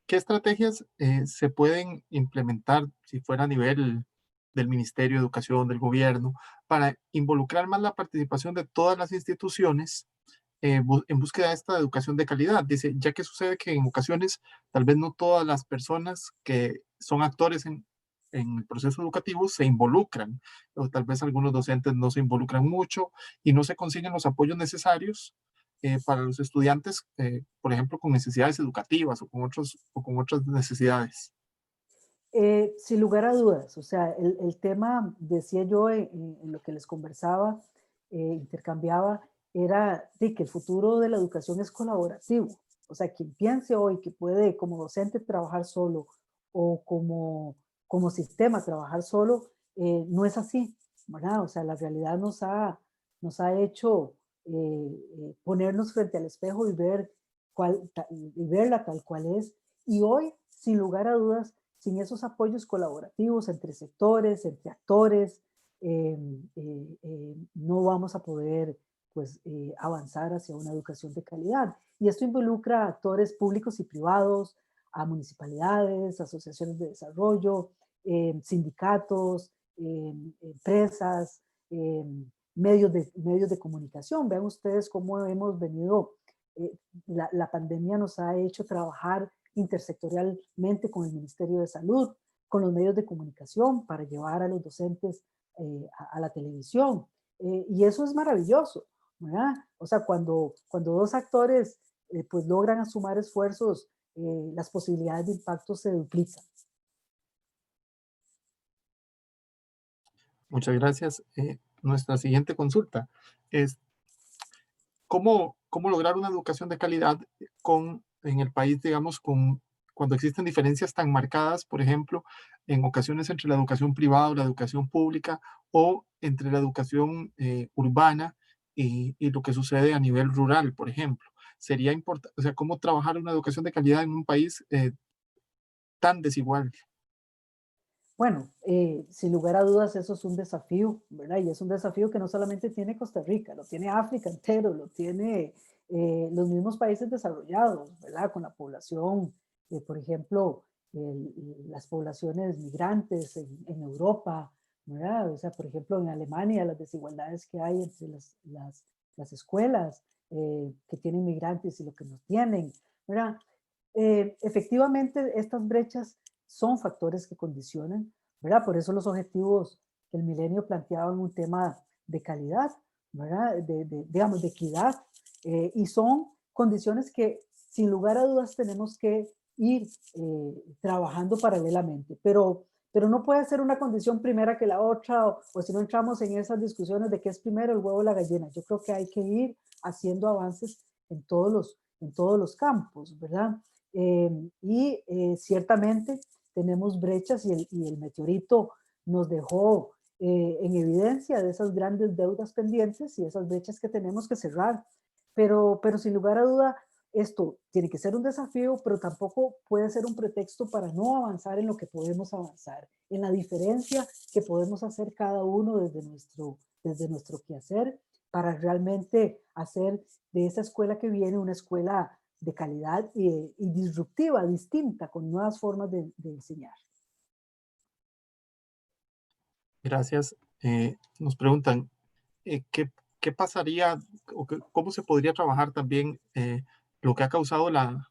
¿Qué estrategias se pueden implementar si fuera a nivel del Ministerio de Educación, del gobierno, para involucrar más la participación de todas las instituciones en búsqueda de esta educación de calidad? Dice, ya que sucede que en ocasiones tal vez no todas las personas que son actores en el proceso educativo se involucran, o tal vez algunos docentes no se involucran mucho y no se consiguen los apoyos necesarios para los estudiantes, por ejemplo, con necesidades educativas o con otras necesidades. Sin lugar a dudas, o sea, el tema, decía yo en lo que les conversaba, intercambiaba, era de que el futuro de la educación es colaborativo. O sea, quien piense hoy que puede como docente trabajar solo o como sistema trabajar solo, no es así, ¿verdad? O sea, la realidad nos ha hecho ponernos frente al espejo y ver y verla tal cual es. Y hoy, sin lugar a dudas, sin esos apoyos colaborativos entre sectores, entre actores, no vamos a poder pues, avanzar hacia una educación de calidad. Y esto involucra a actores públicos y privados, a municipalidades, asociaciones de desarrollo, sindicatos, empresas, eh, medios de comunicación. Vean ustedes cómo hemos venido, la pandemia nos ha hecho trabajar intersectorialmente con el Ministerio de Salud, con los medios de comunicación para llevar a los docentes a la televisión. Y eso es maravilloso, ¿verdad? O sea, cuando dos actores pues logran sumar esfuerzos, las posibilidades de impacto se duplican. Muchas gracias. Nuestra siguiente consulta es, ¿cómo lograr una educación de calidad en el país, digamos, cuando existen diferencias tan marcadas, por ejemplo, en ocasiones entre la educación privada o la educación pública, o entre la educación urbana y lo que sucede a nivel rural, por ejemplo? Sería importante, o sea, ¿cómo trabajar una educación de calidad en un país tan desigual? Bueno, sin lugar a dudas eso es un desafío, ¿verdad? Y es un desafío que no solamente tiene Costa Rica, lo tiene África entero, lo tiene los mismos países desarrollados, ¿verdad? Con la población, por ejemplo, las poblaciones migrantes en Europa, ¿verdad? O sea, por ejemplo, en Alemania, las desigualdades que hay entre las escuelas que tienen migrantes y lo que no tienen, ¿verdad? Efectivamente, estas brechas son factores que condicionan, ¿verdad? Por eso los objetivos del milenio planteaban un tema de calidad, ¿verdad? Digamos, de equidad, y son condiciones que sin lugar a dudas tenemos que ir trabajando paralelamente, pero no puede ser una condición primera que la otra, o si no entramos en esas discusiones de qué es primero el huevo o la gallina. Yo creo que hay que ir haciendo avances en todos los campos, ¿verdad? Ciertamente tenemos brechas y el meteorito nos dejó en evidencia de esas grandes deudas pendientes y esas brechas que tenemos que cerrar. Pero sin lugar a duda, esto tiene que ser un desafío, pero tampoco puede ser un pretexto para no avanzar en lo que podemos avanzar, en la diferencia que podemos hacer cada uno desde nuestro quehacer para realmente hacer de esa escuela que viene una escuela de calidad y disruptiva, distinta, con nuevas formas de enseñar. Gracias. Nos preguntan, ¿qué pasaría o cómo se podría trabajar también lo que ha causado la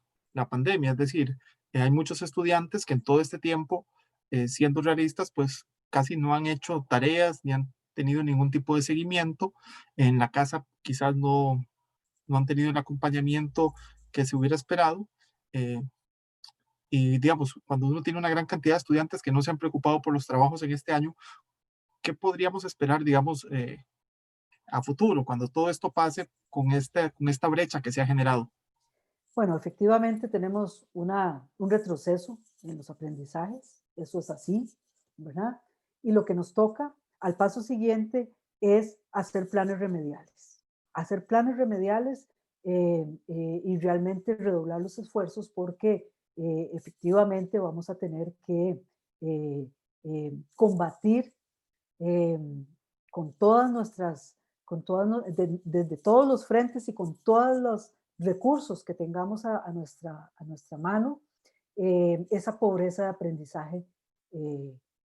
pandemia? Es decir, hay muchos estudiantes que en todo este tiempo, siendo realistas, pues casi no han hecho tareas ni han tenido ningún tipo de seguimiento. En la casa quizás no han tenido el acompañamiento que se hubiera esperado. eh, y digamos, cuando uno tiene una gran cantidad de estudiantes que no se han preocupado por los trabajos en este año, ¿qué podríamos esperar, digamos, a futuro, cuando todo esto pase con esta brecha que se ha generado? Bueno, efectivamente tenemos un retroceso en los aprendizajes, eso es así, ¿verdad? Y lo que nos toca al paso siguiente es hacer planes remediales. Hacer planes remediales y realmente redoblar los esfuerzos porque efectivamente vamos a tener que combatir eh, con todas nuestras, desde todos los frentes y con todos los recursos que tengamos a nuestra mano, esa pobreza de aprendizaje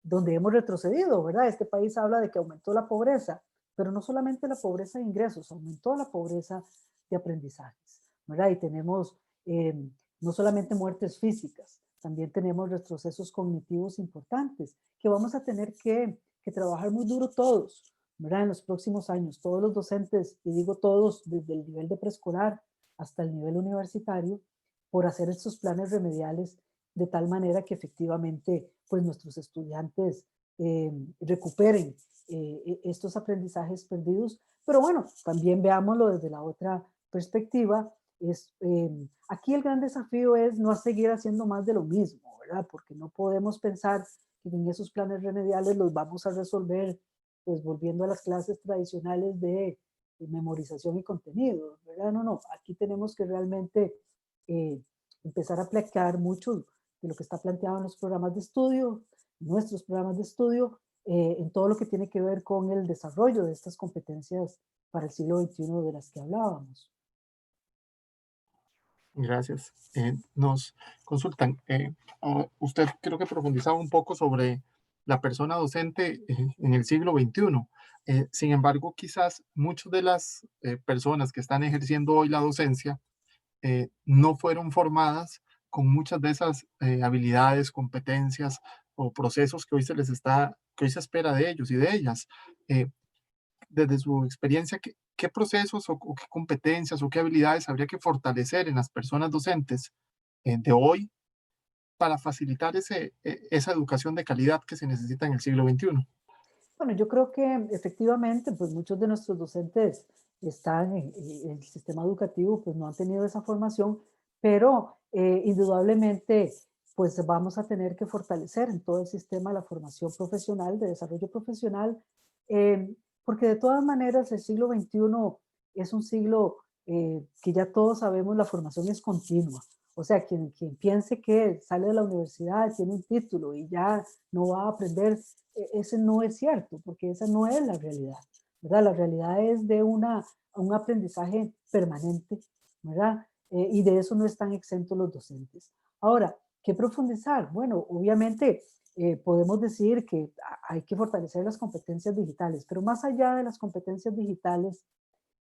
donde hemos retrocedido, ¿verdad? Este país habla de que aumentó la pobreza, pero no solamente la pobreza de ingresos, aumentó la pobreza de aprendizajes, ¿verdad? Y tenemos no solamente muertes físicas, también tenemos retrocesos cognitivos importantes que vamos a tener que trabajar muy duro todos, ¿verdad? En los próximos años, todos los docentes, y digo todos, desde el nivel de preescolar hasta el nivel universitario, por hacer estos planes remediales de tal manera que efectivamente pues nuestros estudiantes recuperen estos aprendizajes perdidos. Pero bueno, también veámoslo desde la otra perspectiva. Aquí el gran desafío es no seguir haciendo más de lo mismo, ¿verdad? Porque no podemos pensar que en esos planes remediales los vamos a resolver pues volviendo a las clases tradicionales de memorización y contenido, ¿verdad? No, no, aquí tenemos que realmente eh, empezar a aplicar mucho de lo que está planteado en los programas de estudio, nuestros programas de estudio, en todo lo que tiene que ver con el desarrollo de estas competencias para el siglo XXI de las que hablábamos. Gracias. Nos consultan, usted creo que profundizaba un poco sobre la persona docente en el siglo XXI. Sin embargo, quizás muchas de las personas que están ejerciendo hoy la docencia no fueron formadas con muchas de esas habilidades, competencias o procesos que hoy se les está, que hoy se espera de ellos y de ellas. Eh, Desde su experiencia, ¿qué procesos o qué competencias o qué habilidades habría que fortalecer en las personas docentes de hoy para facilitar esa educación de calidad que se necesita en el siglo XXI? Bueno, yo creo que efectivamente, pues muchos de nuestros docentes están en el sistema educativo, pues no han tenido esa formación, pero indudablemente, pues vamos a tener que fortalecer en todo el sistema la formación profesional, de desarrollo profesional, porque de todas maneras el siglo XXI es un siglo que ya todos sabemos la formación es continua. O sea, quien piense que sale de la universidad, tiene un título y ya no va a aprender ese no es cierto, porque esa no es la realidad, ¿verdad? La realidad es de un aprendizaje permanente, ¿verdad? Y de eso no están exentos los docentes. Ahora, ¿qué profundizar? Bueno, obviamente podemos decir que hay que fortalecer las competencias digitales, pero más allá de las competencias digitales,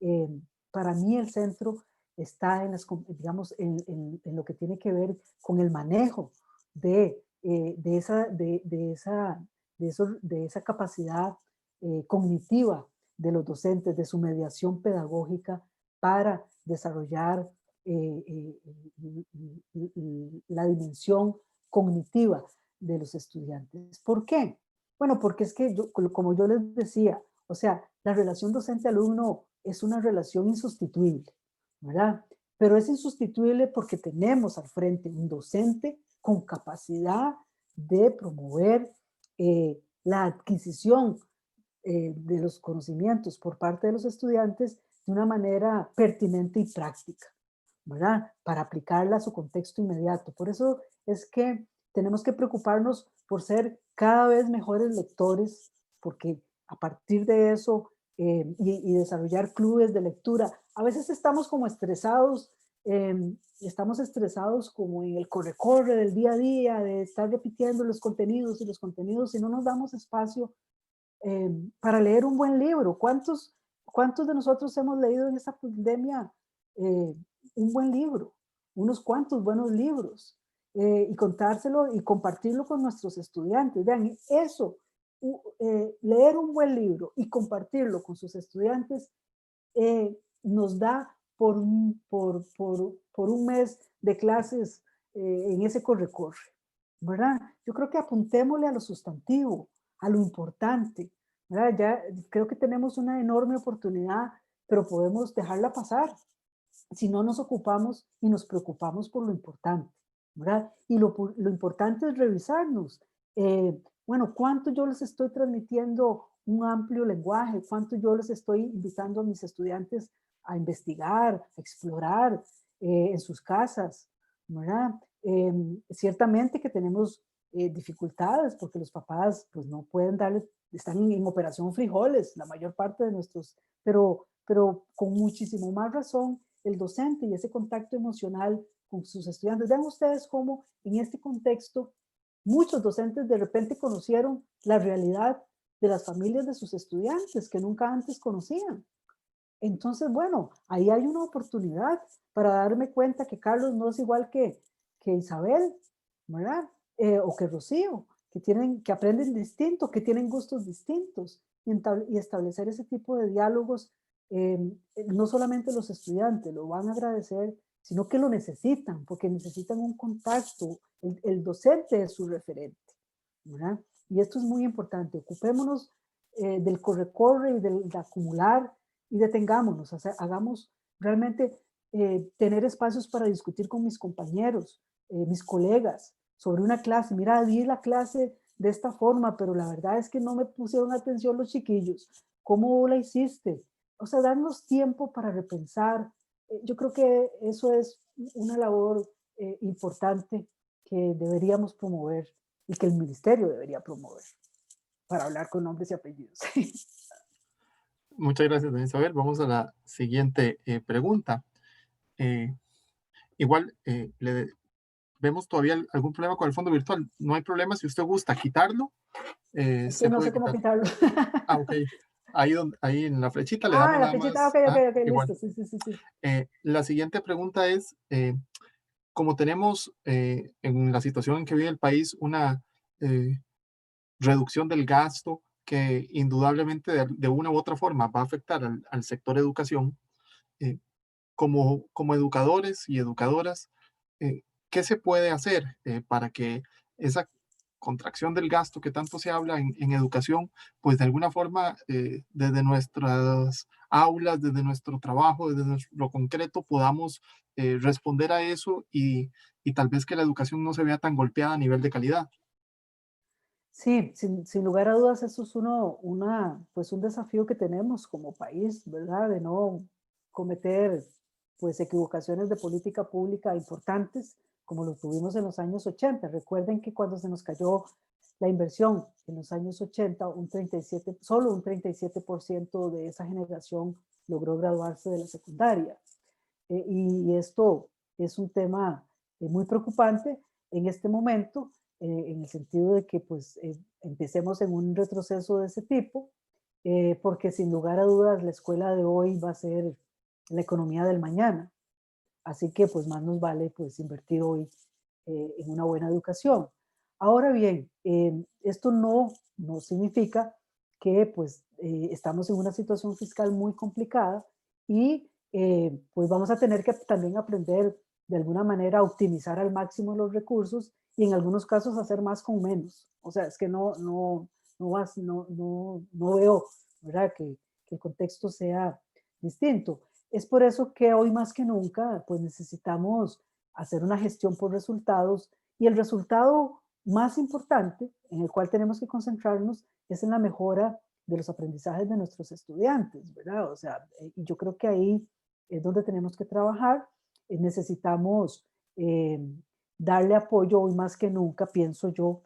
eh, para mí el centro está en, digamos, en lo que tiene que ver con el manejo de esa, de esa capacidad cognitiva de los docentes, de su mediación pedagógica para desarrollar la dimensión cognitiva de los estudiantes. ¿Por qué? Bueno, porque es que, como yo les decía, o sea, la relación docente-alumno es una relación insustituible, ¿verdad? Pero es insustituible porque tenemos al frente un docente con capacidad de promover la adquisición de los conocimientos por parte de los estudiantes de una manera pertinente y práctica, ¿verdad? Para aplicarla a su contexto inmediato. Por eso es que tenemos que preocuparnos por ser cada vez mejores lectores, porque a partir de eso y desarrollar clubes de lectura, a veces estamos como estresados, estamos estresados como en el corre-corre del día a día, de estar repitiendo los contenidos y los contenidos y no nos damos espacio para leer un buen libro. ¿Cuántos de nosotros hemos leído en esta pandemia un buen libro? Unos cuantos buenos libros. Y contárselo y compartirlo con nuestros estudiantes. Vean, eso, leer un buen libro y compartirlo con sus estudiantes nos da por un mes de clases en ese corre-corre, ¿verdad? Yo creo que apuntémosle a lo sustantivo, a lo importante, ¿verdad? Ya creo que tenemos una enorme oportunidad, pero podemos dejarla pasar si no nos ocupamos y nos preocupamos por lo importante, ¿verdad? Y lo importante es revisarnos. Bueno, ¿cuánto yo les estoy transmitiendo un amplio lenguaje? ¿Cuánto yo les estoy invitando a mis estudiantes a investigar, a explorar en sus casas, ¿verdad? Ciertamente que tenemos dificultades porque los papás pues no pueden darle, están en operación frijoles la mayor parte de nuestros, pero con muchísimo más razón el docente y ese contacto emocional con sus estudiantes. Vean ustedes cómo en este contexto muchos docentes de repente conocieron la realidad de las familias de sus estudiantes que nunca antes conocían. Entonces, bueno, ahí hay una oportunidad para darme cuenta que Carlos no es igual que Isabel, ¿verdad? O que Rocío, que aprenden distinto, que tienen gustos distintos y establecer ese tipo de diálogos. No solamente los estudiantes lo van a agradecer, sino que lo necesitan, porque necesitan un contacto. El docente es su referente, ¿verdad? Y esto es muy importante. Ocupémonos del corre-corre y del de acumular y detengámonos, o sea, hagamos realmente tener espacios para discutir con mis compañeros, mis colegas, sobre una clase. Mira, di la clase de esta forma, pero la verdad es que no me pusieron atención los chiquillos. ¿Cómo la hiciste? O sea, darnos tiempo para repensar. Yo creo que eso es una labor importante que deberíamos promover y que el ministerio debería promover, para hablar con nombres y apellidos. Muchas gracias, doña Isabel. Vamos a la siguiente pregunta. Eh, igual, vemos todavía algún problema con el fondo virtual. No hay problema si usted gusta quitarlo. Es que Se no puede sé cómo quitar. quitarlo. Ah, ok. Ahí en la flechita le Ah, damos la nada flechita, ok, más. ok, Ah, ok, igual. listo. Sí, sí, sí, sí. La siguiente pregunta es, como tenemos en la situación en que vive el país una eh, reducción del gasto que indudablemente de una u otra forma va a afectar al sector educación, eh, como educadores y educadoras, eh, ¿qué se puede hacer para que esa contracción del gasto que tanto se habla en educación, pues de alguna forma desde nuestras aulas, desde nuestro trabajo, desde nuestro concreto, podamos responder a eso y tal vez que la educación no se vea tan golpeada a nivel de calidad? Sí, sin lugar a dudas, eso es pues un desafío que tenemos como país, ¿verdad? De no cometer pues equivocaciones de política pública importantes como lo tuvimos en los años 80. Recuerden que cuando se nos cayó la inversión en los años 80, solo un 37% de esa generación logró graduarse de la secundaria. Y esto es un tema muy preocupante en este momento, en el sentido de que pues empecemos en un retroceso de ese tipo, porque sin lugar a dudas la escuela de hoy va a ser la economía del mañana. Así que pues más nos vale pues invertir hoy en una buena educación. Ahora bien, esto no significa que pues estamos en una situación fiscal muy complicada y pues vamos a tener que también aprender de alguna manera a optimizar al máximo los recursos y en algunos casos hacer más con menos. O sea, es que no veo, ¿verdad? Que el contexto sea distinto. Es por eso que hoy más que nunca, pues necesitamos hacer una gestión por resultados y el resultado más importante en el cual tenemos que concentrarnos es en la mejora de los aprendizajes de nuestros estudiantes, ¿verdad? O sea, y yo creo que ahí es donde tenemos que trabajar. Necesitamos eh, darle apoyo hoy más que nunca, pienso yo,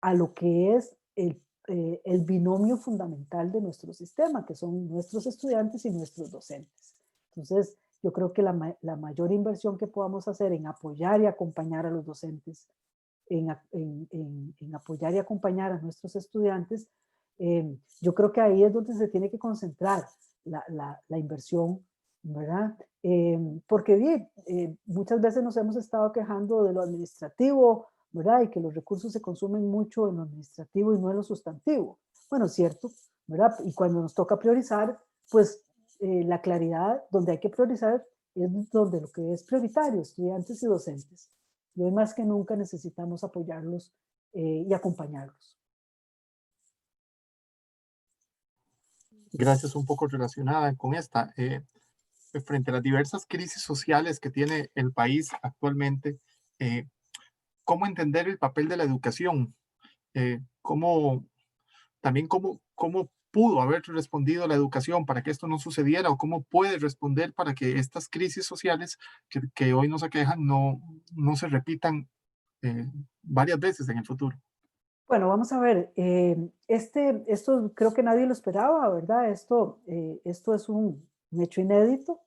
a lo que es el binomio fundamental de nuestro sistema, que son nuestros estudiantes y nuestros docentes. Entonces, yo creo que la mayor inversión que podamos hacer en apoyar y acompañar a los docentes, en apoyar y acompañar a nuestros estudiantes, yo creo que ahí es donde se tiene que concentrar la inversión, ¿verdad? Porque muchas veces nos hemos estado quejando de lo administrativo, ¿verdad? Y que los recursos se consumen mucho en lo administrativo y no en lo sustantivo. Bueno, es cierto, ¿verdad? Y cuando nos toca priorizar, pues la claridad donde hay que priorizar es donde lo que es prioritario, estudiantes y docentes. Y hoy más que nunca necesitamos apoyarlos y acompañarlos. Gracias, un poco relacionada con esta. Frente a las diversas crisis sociales que tiene el país actualmente, eh, ¿cómo entender el papel de la educación? ¿Cómo, también cómo pudo haber respondido la educación para que esto no sucediera o cómo puede responder para que estas crisis sociales que hoy nos aquejan no se repitan eh, varias veces en el futuro? Bueno, vamos a ver, esto creo que nadie lo esperaba, ¿verdad? Esto es un hecho inédito,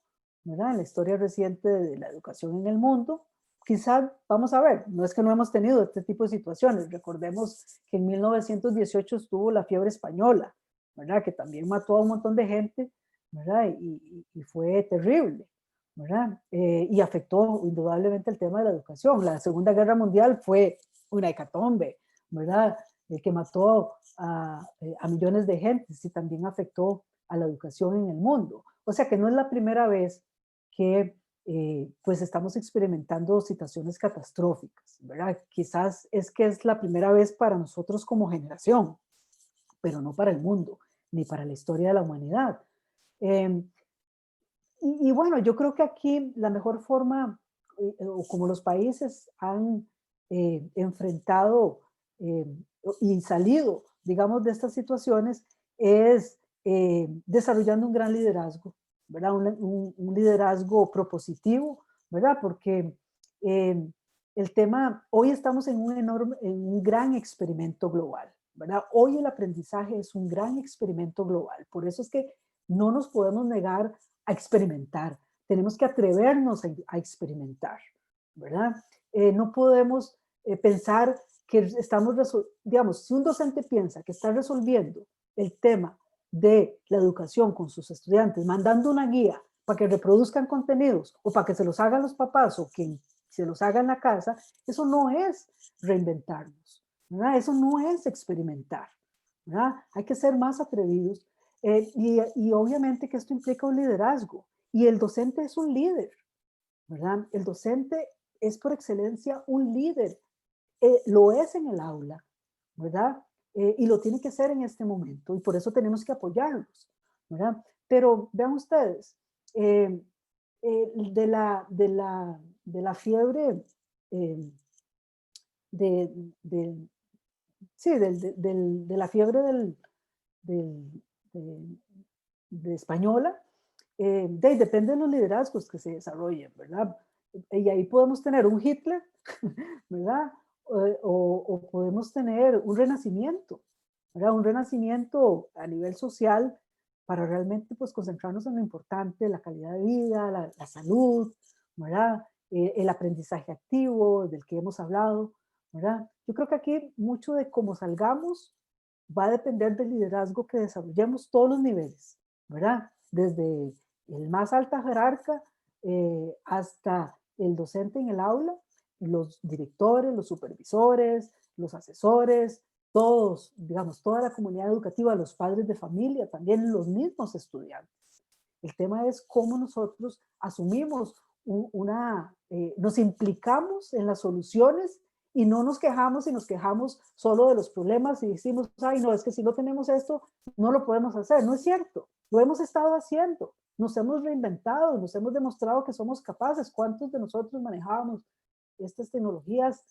¿verdad? En la historia reciente de la educación en el mundo. quizás, vamos a ver, no es que no hemos tenido este tipo de situaciones. Recordemos que en 1918 estuvo la fiebre española, ¿verdad? Que también mató a un montón de gente, ¿verdad? Y fue terrible, ¿verdad? Y afectó indudablemente el tema de la educación. La Segunda Guerra Mundial fue una hecatombe, ¿verdad? Que mató a millones de gentes y también afectó a la educación en el mundo. O sea que no es la primera vez que pues estamos experimentando situaciones catastróficas, ¿verdad? Quizás es que es la primera vez para nosotros como generación, pero no para el mundo, ni para la historia de la humanidad. Eh, y bueno, yo creo que aquí la mejor forma, o como los países han enfrentado eh, y salido, digamos, de estas situaciones, es desarrollando un gran liderazgo, ¿verdad? Un liderazgo propositivo, ¿verdad? Porque eh, el tema, hoy estamos en un gran experimento global, ¿verdad? Hoy el aprendizaje es un gran experimento global. Por eso es que no nos podemos negar a experimentar. Tenemos que atrevernos a experimentar, ¿verdad? No podemos pensar que estamos, digamos, si un docente piensa que está resolviendo el tema de la educación con sus estudiantes, mandando una guía para que reproduzcan contenidos o para que se los hagan los papás o quien se los haga en la casa, eso no es reinventarnos, ¿verdad? Eso no es experimentar, ¿verdad? Hay que ser más atrevidos y obviamente que esto implica un liderazgo. Y el docente es un líder, ¿verdad? El docente es por excelencia un líder. Lo es en el aula, ¿verdad? Y lo tiene que ser en este momento. Y por eso tenemos que apoyarlos, ¿verdad? Pero vean ustedes, eh, de la fiebre eh, de, de, sí, de la fiebre del, de, de española, depende de los liderazgos que se desarrollen, ¿verdad? Y ahí podemos tener un Hitler, ¿verdad? O podemos tener un renacimiento, ¿verdad? Un renacimiento a nivel social para realmente pues concentrarnos en lo importante, la calidad de vida, la salud, ¿verdad? El aprendizaje activo del que hemos hablado, ¿verdad? Yo creo que aquí mucho de cómo salgamos va a depender del liderazgo que desarrollemos todos los niveles, ¿verdad? Desde el más alta jerarca hasta el docente en el aula, los directores, los supervisores, los asesores, todos, digamos, toda la comunidad educativa, los padres de familia, también los mismos estudiantes. El tema es cómo nosotros asumimos nos implicamos en las soluciones y no nos quejamos y nos quejamos solo de los problemas y decimos, ay, no, es que si no tenemos esto, no lo podemos hacer. No es cierto, lo hemos estado haciendo, nos hemos reinventado, nos hemos demostrado que somos capaces. ¿Cuántos de nosotros manejábamos estas tecnologías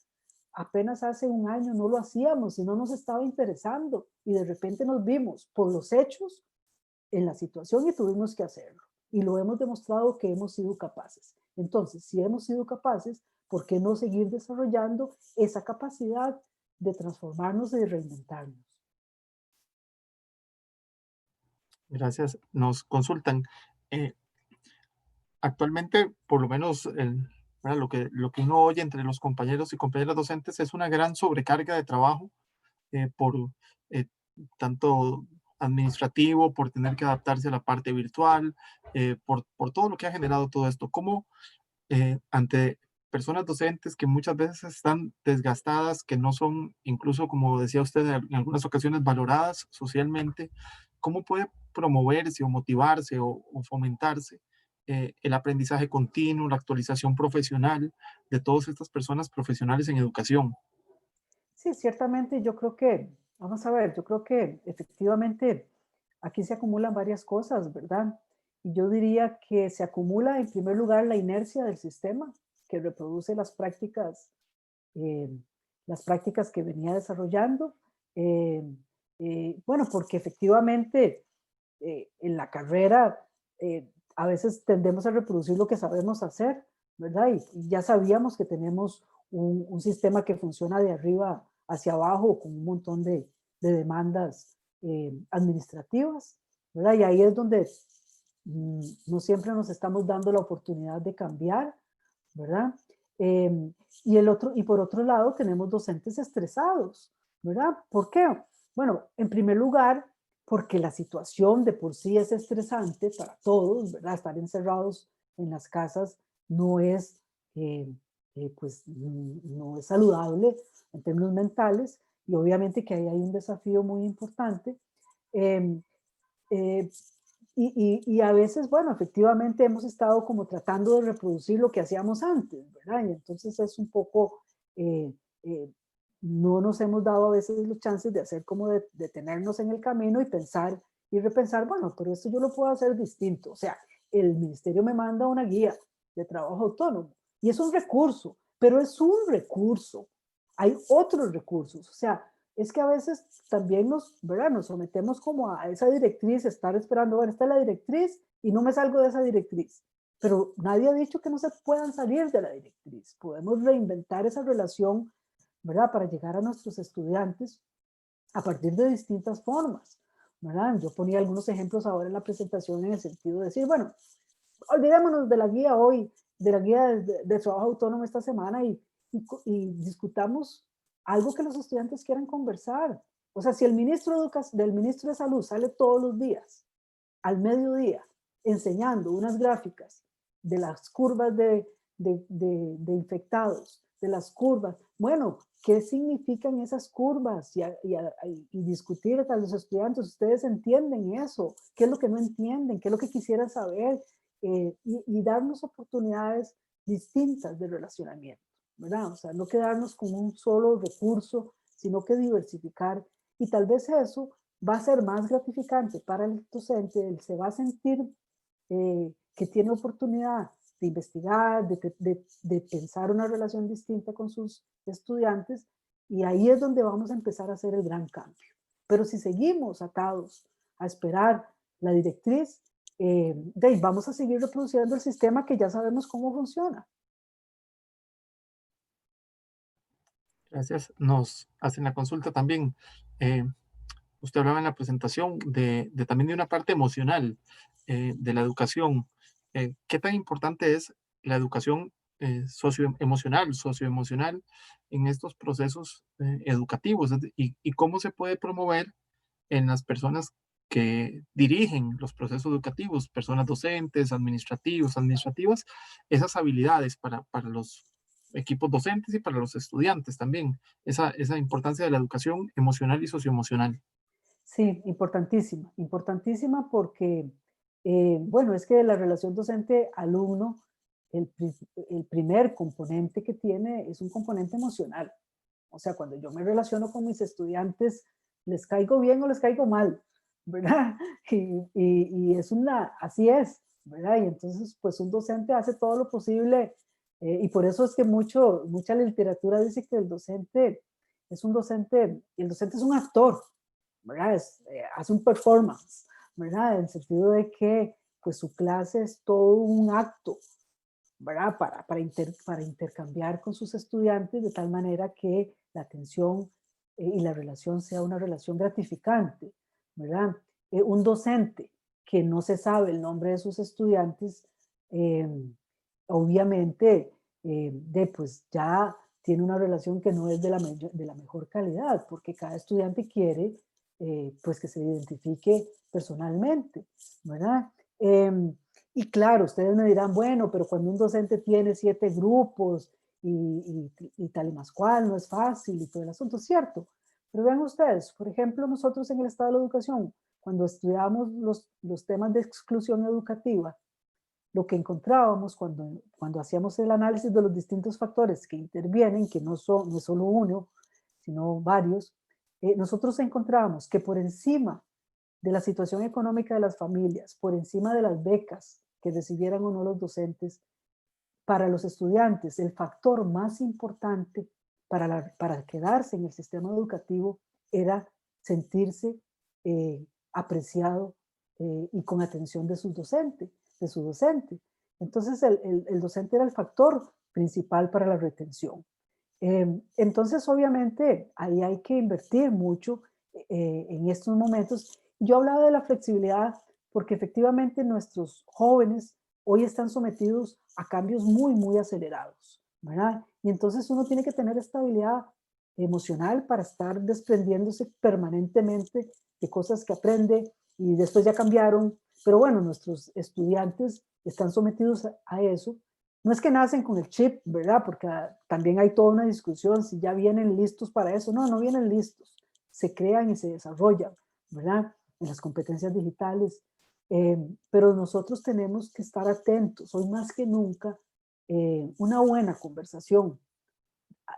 apenas hace un año? No lo hacíamos y no nos estaba interesando y de repente nos vimos por los hechos en la situación y tuvimos que hacerlo. Y lo hemos demostrado que hemos sido capaces. Entonces, si hemos sido capaces, ¿por qué no seguir desarrollando esa capacidad de transformarnos y de reinventarnos? Gracias. Nos consultan. eh, Actualmente, por lo menos ¿verdad? Lo que uno oye entre los compañeros y compañeras docentes es una gran sobrecarga de trabajo por eh, tanto administrativo, por tener que adaptarse a la parte virtual, por todo lo que ha generado todo esto. ¿Cómo ante personas docentes que muchas veces están desgastadas, que no son, incluso como decía usted, en algunas ocasiones valoradas socialmente, cómo puede promoverse o motivarse o fomentarse el aprendizaje continuo, la actualización profesional de todas estas personas profesionales en educación? Sí, ciertamente yo creo que, vamos a ver, yo creo que efectivamente aquí se acumulan varias cosas, ¿verdad? Y yo diría que se acumula en primer lugar la inercia del sistema que reproduce eh, las prácticas que venía desarrollando. Eh, bueno, porque efectivamente en la carrera a veces tendemos a reproducir lo que sabemos hacer, ¿verdad? Y ya sabíamos que tenemos un sistema que funciona de arriba hacia abajo con un montón de demandas administrativas, ¿verdad? Y ahí es donde no siempre nos estamos dando la oportunidad de cambiar, ¿verdad? Y por otro lado tenemos docentes estresados, ¿verdad? ¿Por qué? Bueno, en primer lugar, porque la situación de por sí es estresante para todos, ¿verdad? Estar encerrados en las casas no es, eh, pues, no es saludable en términos mentales, y obviamente que ahí hay un desafío muy importante. Em, eh, y a veces, bueno, efectivamente hemos estado como tratando de reproducir lo que hacíamos antes, ¿verdad? Y entonces es un poco, eh, eh, no nos hemos dado a veces los chances de hacer como de detenernos en el camino y pensar y repensar, bueno, pero esto yo lo puedo hacer distinto. O sea, el ministerio me manda una guía de trabajo autónomo y es un recurso, pero es un recurso. Hay otros recursos. O sea, es que a veces también nos, ¿verdad? Nos sometemos como a esa directriz, estar esperando, bueno, esta es la directriz y no me salgo de esa directriz. Pero nadie ha dicho que no se puedan salir de la directriz. Podemos reinventar esa relación, ¿verdad? Para llegar a nuestros estudiantes a partir de distintas formas, ¿verdad? Yo ponía algunos ejemplos ahora en la presentación en el sentido de decir, bueno, olvidémonos de la guía hoy, de la guía de trabajo autónomo esta semana y discutamos algo que los estudiantes quieran conversar. O sea, si el del ministro de Salud sale todos los días, al mediodía, enseñando unas gráficas de las curvas de infectados, de las curvas, bueno, ¿qué significan esas curvas? Y discutir a los estudiantes, ¿ustedes entienden eso? ¿Qué es lo que no entienden? ¿Qué es lo que quisieran saber? Y darnos oportunidades distintas de relacionamiento, ¿verdad? O sea, no quedarnos con un solo recurso, sino que diversificar. Y tal vez eso va a ser más gratificante para el docente, él se va a sentir que tiene oportunidad de investigar, de pensar una relación distinta con sus estudiantes, y ahí es donde vamos a empezar a hacer el gran cambio. Pero si seguimos atados a esperar la directriz, vamos a seguir reproduciendo el sistema que ya sabemos cómo funciona. Gracias. Nos hacen la consulta también. Eh, Usted hablaba en la presentación también de una parte emocional de la educación. ¿Qué tan importante es la educación socioemocional en estos procesos educativos? Y cómo se puede promover en las personas que dirigen los procesos educativos, personas docentes, administrativas, esas habilidades para los equipos docentes y para los estudiantes también, esa importancia de la educación emocional y socioemocional. Sí, importantísima, importantísima porque, bueno, es que la relación docente-alumno, el primer componente que tiene es un componente emocional. O sea, cuando yo me relaciono con mis estudiantes, les caigo bien o les caigo mal, ¿verdad? Y es así es, ¿verdad? Y entonces, pues un docente hace todo lo posible, y por eso es que mucha literatura dice que el docente es un docente, el docente es un actor, ¿verdad? Hace un performance, ¿verdad? En el sentido de que pues su clase es todo un acto, ¿verdad? Para intercambiar con sus estudiantes de tal manera que la atención y la relación sea una relación gratificante, ¿verdad? Un docente que no se sabe el nombre de sus estudiantes, eh, obviamente, pues ya tiene una relación que no es de la mejor calidad, porque cada estudiante quiere pues que se identifique personalmente, ¿verdad? Y claro, ustedes me dirán, bueno, pero cuando un docente tiene 7 grupos y tal y más cual, no es fácil y todo el asunto, es cierto. Pero vean ustedes, por ejemplo, nosotros en el Estado de la Educación, cuando estudiamos los temas de exclusión educativa, lo que encontrábamos cuando hacíamos el análisis de los distintos factores que intervienen, que no es solo uno, sino varios, nosotros encontrábamos que por encima de la situación económica de las familias, por encima de las becas que recibieran o no los docentes, para los estudiantes el factor más importante para quedarse en el sistema educativo era sentirse apreciado y con atención de su docente. Entonces el docente era el factor principal para la retención. Entonces, obviamente, ahí hay que invertir mucho en estos momentos. Yo hablaba de la flexibilidad porque efectivamente nuestros jóvenes hoy están sometidos a cambios muy, muy acelerados, ¿verdad? Y entonces uno tiene que tener estabilidad emocional para estar desprendiéndose permanentemente de cosas que aprende y después ya cambiaron. Pero bueno, nuestros estudiantes están sometidos a eso. No es que nacen con el chip, ¿verdad? Porque también hay toda una discusión si ya vienen listos para eso. No, no vienen listos. Se crean y se desarrollan, ¿verdad? En las competencias digitales. Pero nosotros tenemos que estar atentos, hoy más que nunca, una buena conversación,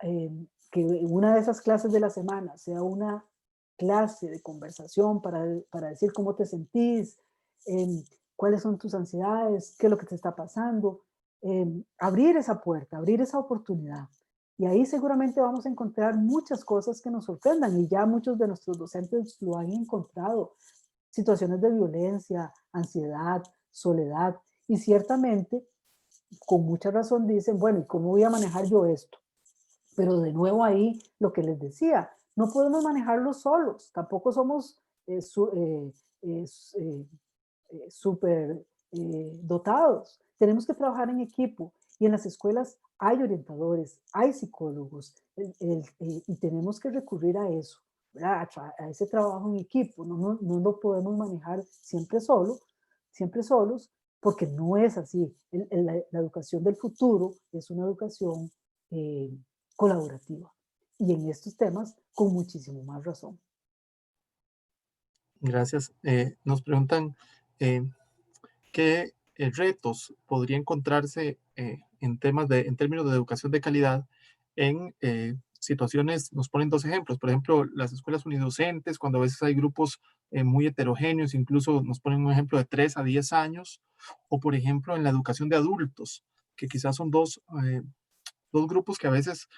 eh, que una de esas clases de la semana sea una clase de conversación para decir cómo te sentís, em, cuáles son tus ansiedades, qué es lo que te está pasando, abrir esa puerta, abrir esa oportunidad. Y ahí seguramente vamos a encontrar muchas cosas que nos sorprendan y ya muchos de nuestros docentes lo han encontrado. Situaciones de violencia, ansiedad, soledad y ciertamente con mucha razón dicen, bueno, ¿y cómo voy a manejar yo esto? Pero de nuevo ahí lo que les decía, no podemos manejarlo solos, tampoco somos eh, eh, súper dotados. Tenemos que trabajar en equipo y en las escuelas hay orientadores, hay psicólogos y tenemos que recurrir a eso, ¿verdad? A ese trabajo en equipo. No lo podemos manejar siempre solos, porque no es así. La educación del futuro es una educación eh, colaborativa y en estos temas con muchísimo más razón. Gracias. Nos preguntan eh, qué retos podría encontrarse en términos de educación de calidad en situaciones, nos ponen dos ejemplos, por ejemplo, las escuelas unidocentes, cuando a veces hay grupos muy heterogéneos, incluso nos ponen un ejemplo de 3 a 10 años, o por ejemplo en la educación de adultos, que quizás son dos grupos que a veces,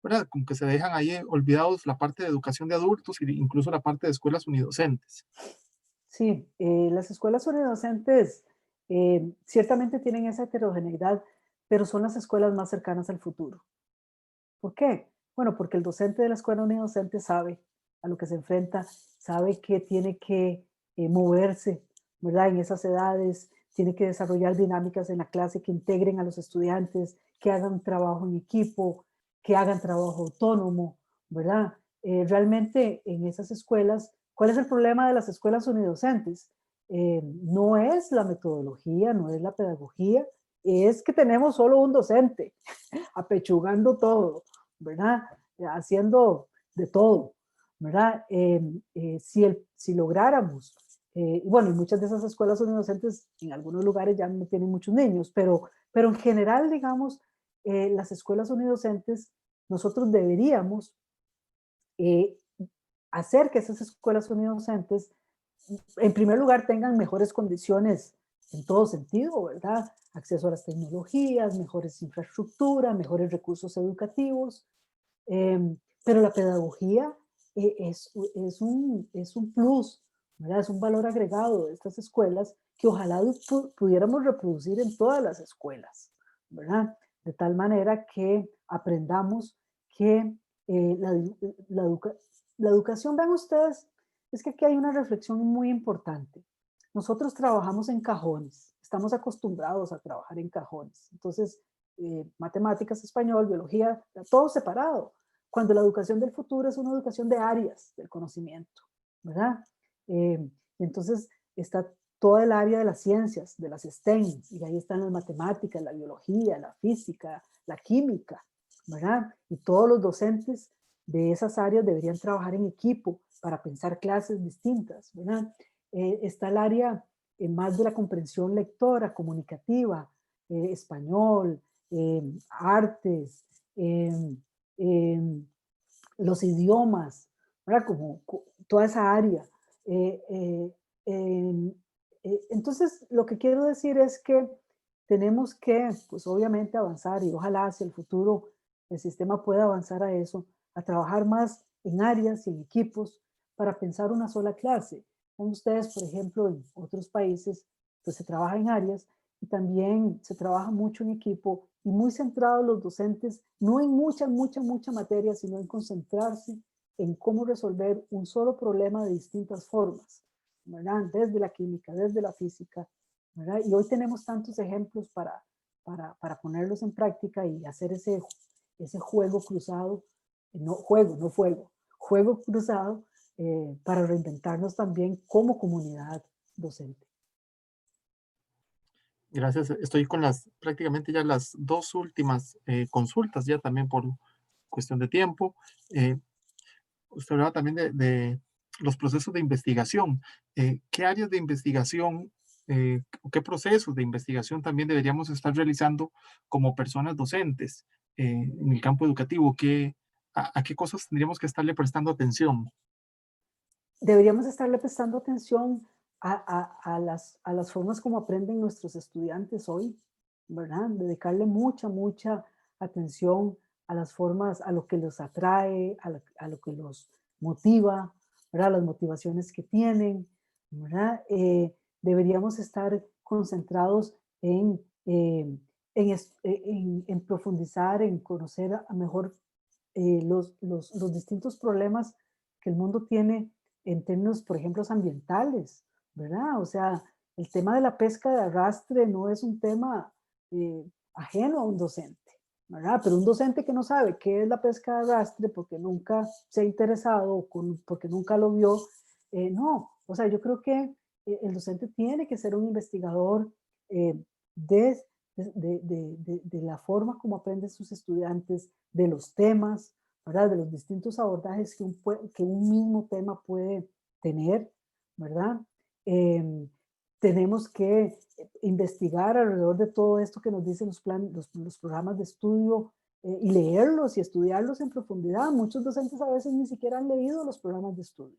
¿verdad? Como que se dejan ahí olvidados la parte de educación de adultos e incluso la parte de escuelas unidocentes. Sí, las escuelas unidocentes ciertamente tienen esa heterogeneidad, pero son las escuelas más cercanas al futuro. ¿Por qué? Bueno, porque el docente de la escuela unidocente sabe a lo que se enfrenta, sabe que tiene que moverse, ¿verdad? En esas edades, tiene que desarrollar dinámicas en la clase que integren a los estudiantes, que hagan trabajo en equipo, que hagan trabajo autónomo, ¿verdad? Realmente en esas escuelas, ¿cuál es el problema de las escuelas unidocentes? No es la metodología, no es la pedagogía, es que tenemos solo un docente apechugando todo, ¿verdad? Haciendo de todo, ¿verdad? Si lográramos, bueno, y muchas de esas escuelas son inocentes, en algunos lugares ya no tienen muchos niños, pero en general, digamos, las escuelas unidocentes, nosotros deberíamos eh, hacer que esas escuelas unidocentes, en primer lugar, tengan mejores condiciones en todo sentido, ¿verdad? Acceso a las tecnologías, mejores infraestructuras, mejores recursos educativos, pero la pedagogía es un plus, ¿verdad? Es un valor agregado de estas escuelas que ojalá pudiéramos reproducir en todas las escuelas, ¿verdad? De tal manera que aprendamos que eh, la, la, educa- la educación, vean ustedes, es que aquí hay una reflexión muy importante. Nosotros trabajamos en cajones, estamos acostumbrados a trabajar en cajones. Entonces, matemáticas, español, biología, todo separado. Cuando la educación del futuro es una educación de áreas del conocimiento, ¿verdad? Entonces, está toda el área de las ciencias, de las STEM, y ahí están las matemáticas, la biología, la física, la química, ¿verdad? Y todos los docentes de esas áreas deberían trabajar en equipo para pensar clases distintas, ¿verdad? Está el área más de la comprensión lectora, comunicativa, español, artes, eh, eh, los idiomas, ¿verdad? Como toda esa área. Eh, eh, eh, entonces, lo que quiero decir es que tenemos que, pues obviamente, avanzar y ojalá hacia el futuro el sistema pueda avanzar a eso, a trabajar más en áreas y en equipos para pensar una sola clase. Como ustedes, por ejemplo, en otros países, pues se trabaja en áreas y también se trabaja mucho en equipo y muy centrados los docentes, no en mucha materia, sino en concentrarse en cómo resolver un solo problema de distintas formas, ¿verdad? Desde la química, desde la física, ¿verdad? Y hoy tenemos tantos ejemplos para ponerlos en práctica y hacer ese juego cruzado, no juego, no fuego, juego cruzado para reinventarnos también como comunidad docente. Gracias. Estoy con prácticamente ya las dos últimas consultas, ya también por cuestión de tiempo. Eh, Usted hablaba también de los procesos de investigación. ¿Qué áreas de investigación o qué procesos de investigación también deberíamos estar realizando como personas docentes en el campo educativo? ¿A qué cosas tendríamos que estarle prestando atención? Deberíamos estarle prestando atención a las formas como aprenden nuestros estudiantes hoy, ¿verdad? Dedicarle mucha atención a las formas, a lo que los atrae, a lo que los motiva, ¿verdad? Las motivaciones que tienen, ¿verdad? Deberíamos estar concentrados en profundizar, en conocer a mejor los distintos problemas que el mundo tiene en términos, por ejemplo, ambientales, ¿verdad? O sea, el tema de la pesca de arrastre no es un tema ajeno a un docente, ¿verdad? Pero un docente que no sabe qué es la pesca de arrastre porque nunca se ha interesado o porque nunca lo vio, no. O sea, yo creo que el docente tiene que ser un investigador eh, de, de la forma como aprenden sus estudiantes, de los temas, ¿verdad? De los distintos abordajes que un mismo tema puede tener, ¿verdad? Eh, tenemos que investigar alrededor de todo esto que nos dicen los programas de estudio y leerlos y estudiarlos en profundidad. Muchos docentes a veces ni siquiera han leído los programas de estudio.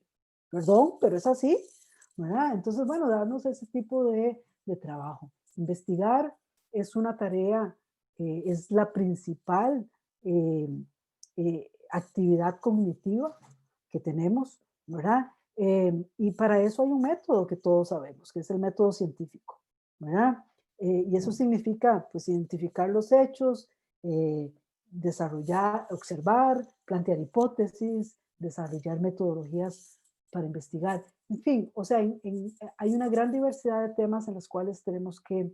Perdón, pero es así, ¿verdad? Entonces, bueno, darnos ese tipo de trabajo. Investigar es una tarea, es la principal eh, actividad cognitiva que tenemos, ¿verdad? Y para eso hay un método que todos sabemos, que es el método científico, ¿verdad? Y eso significa, pues, identificar los hechos, desarrollar, observar, plantear hipótesis, desarrollar metodologías para investigar. En fin, o sea, hay una gran diversidad de temas en los cuales tenemos que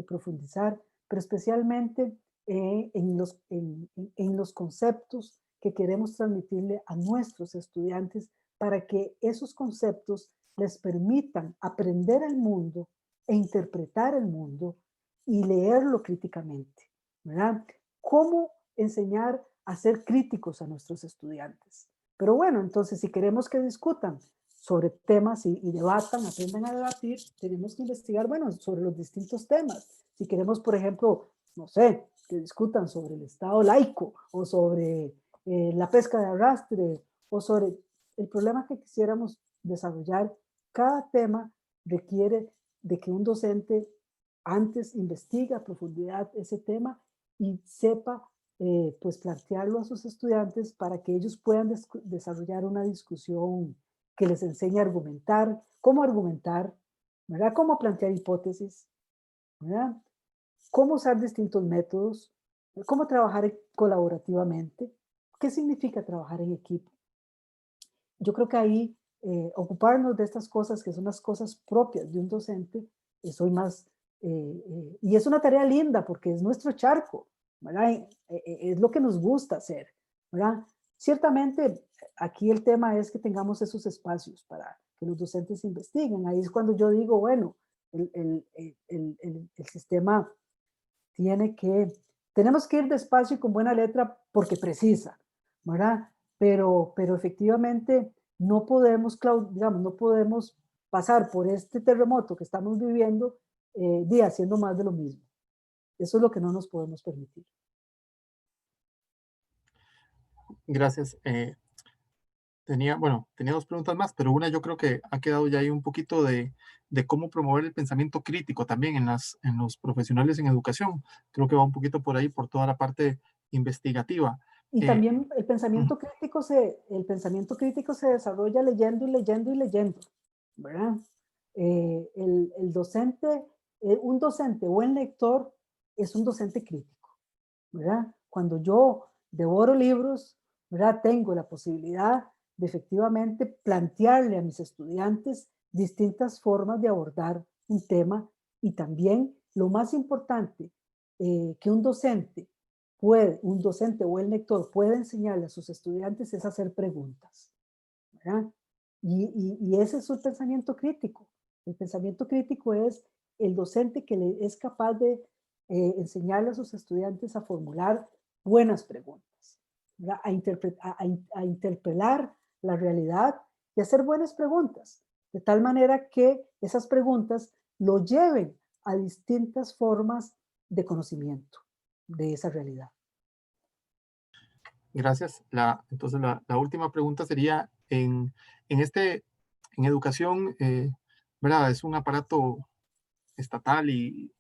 profundizar, pero especialmente en los conceptos que queremos transmitirle a nuestros estudiantes para que esos conceptos les permitan aprender el mundo e interpretar el mundo y leerlo críticamente, ¿verdad? ¿Cómo enseñar a ser críticos a nuestros estudiantes? Pero bueno, entonces si queremos que discutan sobre temas y debatan, aprendan a debatir, tenemos que investigar, bueno, sobre los distintos temas. Si queremos, por ejemplo, no sé, que discutan sobre el Estado laico o sobre la pesca de arrastre o sobre el problema que quisiéramos desarrollar, cada tema requiere de que un docente antes investigue a profundidad ese tema y sepa pues plantearlo a sus estudiantes para que ellos puedan desarrollar una discusión que les enseñe a argumentar, ¿verdad? Cómo plantear hipótesis, ¿verdad? Cómo usar distintos métodos, cómo trabajar colaborativamente, qué significa trabajar en equipo. Yo creo que ahí ocuparnos de estas cosas que son las cosas propias de un docente, soy más, y es una tarea linda porque es nuestro charco, ¿verdad? Es lo que nos gusta hacer, ¿verdad? Ciertamente, aquí el tema es que tengamos esos espacios para que los docentes investiguen. Ahí es cuando yo digo, bueno, el sistema tiene que, tenemos que ir despacio y con buena letra porque precisa, ¿verdad? Pero efectivamente no podemos, digamos, no podemos pasar por este terremoto que estamos viviendo día haciendo más de lo mismo. Eso es lo que no nos podemos permitir. Gracias. Tenía dos preguntas más, pero una yo creo que ha quedado ya ahí un poquito de cómo promover el pensamiento crítico también en los profesionales en educación. Creo que va un poquito por ahí, por toda la parte investigativa. Y Eh, también ujú, el pensamiento crítico se desarrolla leyendo y leyendo y leyendo, ¿verdad? El docente, un docente buen lector es un docente crítico, ¿verdad? Cuando yo devoro libros, ¿verdad? Tengo la posibilidad de efectivamente plantearle a mis estudiantes distintas formas de abordar un tema y también, lo más importante, que un docente o el lector puede enseñarle a sus estudiantes es hacer preguntas, ¿verdad? Y ese es el pensamiento crítico. El pensamiento crítico es el docente que es capaz de enseñarle a sus estudiantes a formular buenas preguntas, ¿verdad? A interpelar la realidad y hacer buenas preguntas, de tal manera que esas preguntas lo lleven a distintas formas de conocimiento de esa realidad. Gracias. Entonces, la última pregunta sería, en, este, en educación, ¿verdad? Es un aparato estatal y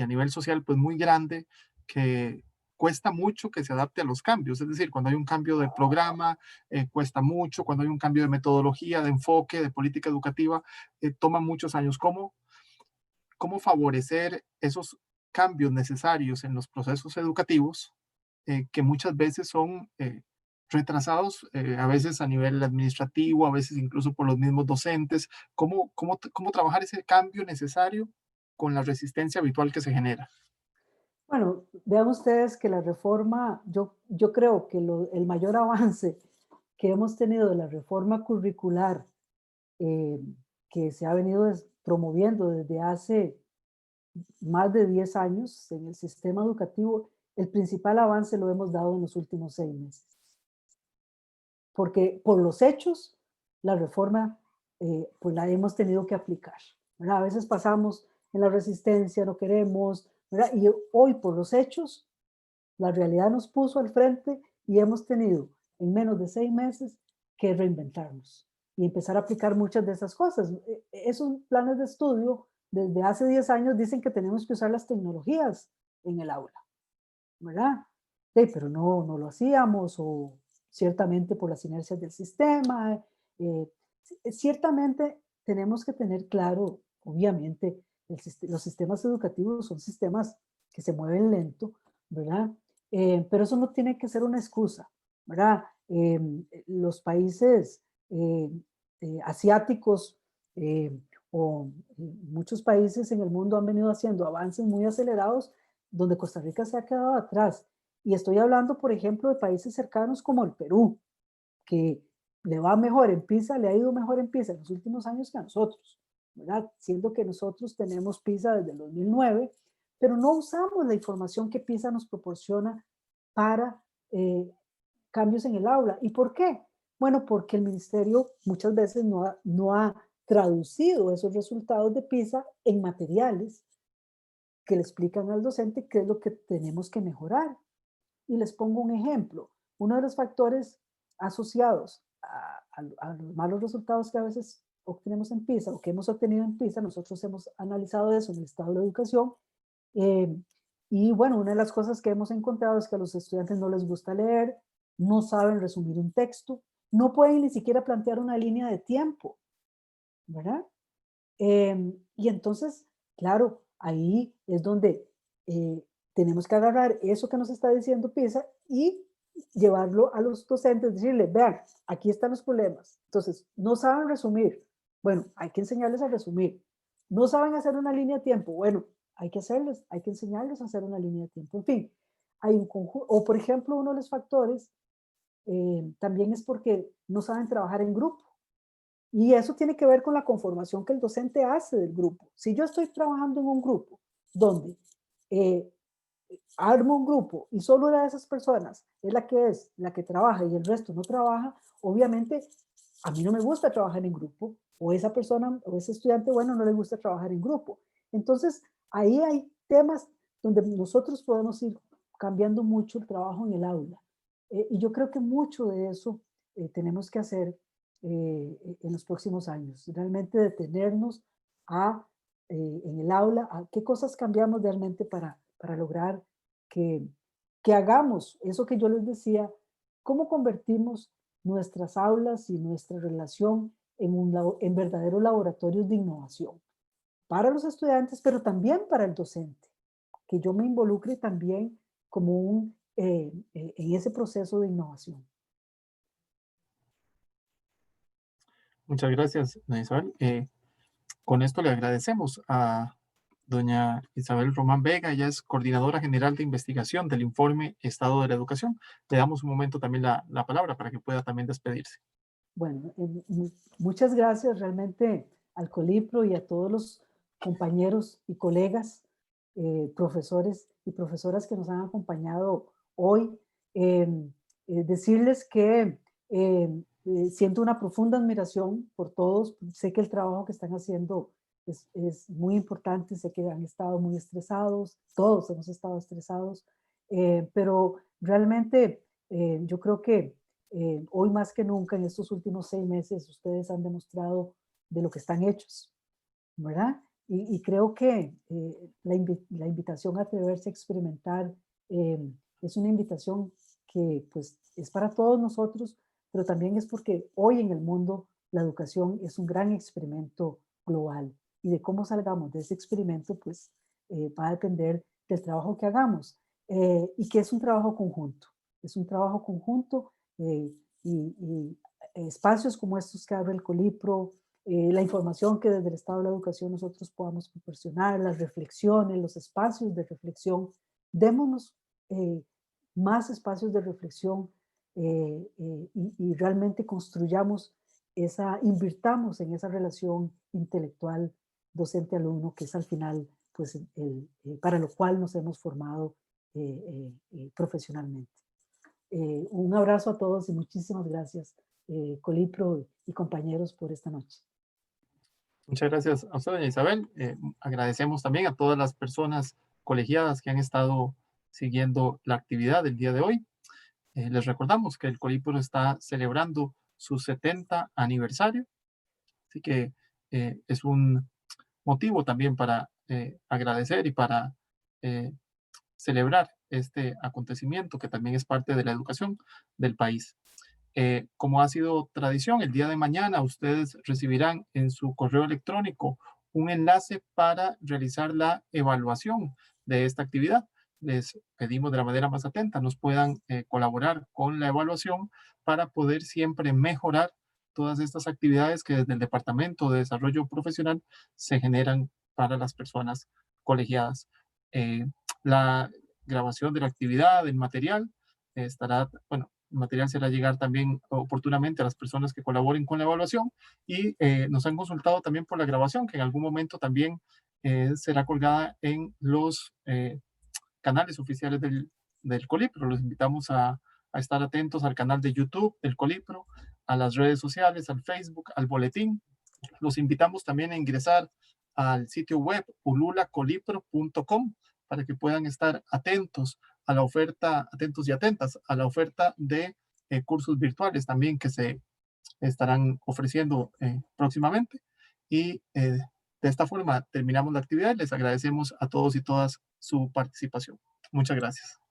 a nivel social, pues muy grande, que cuesta mucho que se adapte a los cambios. Es decir, cuando hay un cambio de programa, cuesta mucho, cuando hay un cambio de metodología, de enfoque, de política educativa, toma muchos años. ¿Cómo favorecer esos cambios necesarios en los procesos educativos que muchas veces son retrasados, a veces a nivel administrativo, a veces incluso por los mismos docentes? ¿Cómo trabajar ese cambio necesario con la resistencia habitual que se genera? Bueno, vean ustedes que la reforma, yo creo que el mayor avance que hemos tenido de la reforma curricular eh, que se ha venido promoviendo desde hace más de 10 años en el sistema educativo, el principal avance lo hemos dado en los últimos 6 meses. Porque por los hechos, la reforma pues la hemos tenido que aplicar, ¿verdad? A veces pasamos en la resistencia, no queremos, ¿verdad? Y hoy por los hechos, la realidad nos puso al frente y hemos tenido en menos de 6 meses que reinventarnos y empezar a aplicar muchas de esas cosas. Esos planes de estudio desde hace 10 años dicen que tenemos que usar las tecnologías en el aula, ¿verdad? Sí, pero no lo hacíamos o ciertamente por las inercias del sistema. Ciertamente tenemos que tener claro, obviamente, los sistemas educativos son sistemas que se mueven lento, ¿verdad? Pero eso no tiene que ser una excusa, ¿verdad? Los países asiáticos eh, o muchos países en el mundo han venido haciendo avances muy acelerados donde Costa Rica se ha quedado atrás. Y estoy hablando, por ejemplo, de países cercanos como el Perú, que le va mejor en PISA, le ha ido mejor en PISA en los últimos años que a nosotros, ¿verdad? Siendo que nosotros tenemos PISA desde el 2009, pero no usamos la información que PISA nos proporciona para cambios en el aula. ¿Y por qué? Bueno, porque el ministerio muchas veces no ha traducido esos resultados de PISA en materiales que le explican al docente qué es lo que tenemos que mejorar. Y les pongo un ejemplo. Uno de los factores asociados a los malos resultados que a veces obtenemos en PISA o que hemos obtenido en PISA, nosotros hemos analizado eso en el estado de la educación. eh, y bueno, una de las cosas que hemos encontrado es que a los estudiantes no les gusta leer, no saben resumir un texto, no pueden ni siquiera plantear una línea de tiempo, ¿verdad? Y entonces, claro, ahí es donde tenemos que agarrar eso que nos está diciendo PISA y llevarlo a los docentes, decirles, vean, aquí están los problemas. Entonces, no saben resumir. Bueno, hay que enseñarles a resumir. No saben hacer una línea de tiempo. Bueno, hay que enseñarles a hacer una línea de tiempo. En fin, hay un conjunto, o por ejemplo, uno de los factores también es porque no saben trabajar en grupo. Y eso tiene que ver con la conformación que el docente hace del grupo. Si yo estoy trabajando en un grupo donde eh, armo un grupo y solo una de esas personas es la que trabaja y el resto no trabaja, obviamente a mí no me gusta trabajar en grupo o esa persona o ese estudiante, bueno, no le gusta trabajar en grupo. Entonces, ahí hay temas donde nosotros podemos ir cambiando mucho el trabajo en el aula. Y yo creo que mucho de eso tenemos que hacer en los próximos años. Realmente detenernos en el aula, a qué cosas cambiamos realmente para lograr que, que hagamos eso que yo les decía, cómo convertimos nuestras aulas y nuestra relación en verdaderos laboratorios de innovación para los estudiantes, pero también para el docente, que yo me involucre también como en ese proceso de innovación. Muchas gracias, doña Isabel. Con esto le agradecemos a doña Isabel Román Vega. Ella es coordinadora general de investigación del informe Estado de la Educación. Le damos un momento también la palabra para que pueda también despedirse. Bueno, muchas gracias realmente al Colipro y a todos los compañeros y colegas, profesores y profesoras que nos han acompañado hoy. Decirles que siento una profunda admiración por todos. Sé que el trabajo que están haciendo es muy importante, sé que han estado muy estresados, todos hemos estado estresados, pero realmente yo creo que hoy más que nunca, en estos últimos 6 meses, ustedes han demostrado de lo que están hechos, ¿verdad? Y creo que la invitación a atreverse a experimentar es una invitación que pues es para todos nosotros, pero también es porque hoy en el mundo la educación es un gran experimento global y de cómo salgamos de ese experimento pues va a depender del trabajo que hagamos y que es un trabajo conjunto. Es un trabajo conjunto y espacios como estos que abre el Colipro, la información que desde el Estado de la Educación nosotros podamos proporcionar, las reflexiones, los espacios de reflexión. Démonos más espacios de reflexión y realmente construyamos invirtamos en esa relación intelectual docente-alumno, que es al final, pues, para lo cual nos hemos formado profesionalmente. Un abrazo a todos y muchísimas gracias, Colipro y compañeros, por esta noche. Muchas gracias a usted, doña Isabel. Agradecemos también a todas las personas colegiadas que han estado siguiendo la actividad del día de hoy. Les recordamos que el Colipro está celebrando su 70 aniversario, así que es un motivo también para agradecer y para eh, celebrar este acontecimiento que también es parte de la educación del país. Como ha sido tradición, el día de mañana ustedes recibirán en su correo electrónico un enlace para realizar la evaluación de esta actividad. Les pedimos de la manera más atenta nos puedan colaborar con la evaluación para poder siempre mejorar todas estas actividades que desde el Departamento de Desarrollo Profesional se generan para las personas colegiadas. La grabación de la actividad, el material, estará, bueno, el material será llegar también oportunamente a las personas que colaboren con la evaluación y nos han consultado también por la grabación, que en algún momento también será colgada en los canales oficiales del Colipro. Los invitamos a estar atentos al canal de YouTube del Colipro, a las redes sociales, al Facebook, al boletín. Los invitamos también a ingresar al sitio web ululacolipro.com para que puedan estar atentos a la oferta, atentos y atentas a la oferta de cursos virtuales también que se estarán ofreciendo próximamente. Y de esta forma terminamos la actividad. Les agradecemos a todos y todas su participación. Muchas gracias.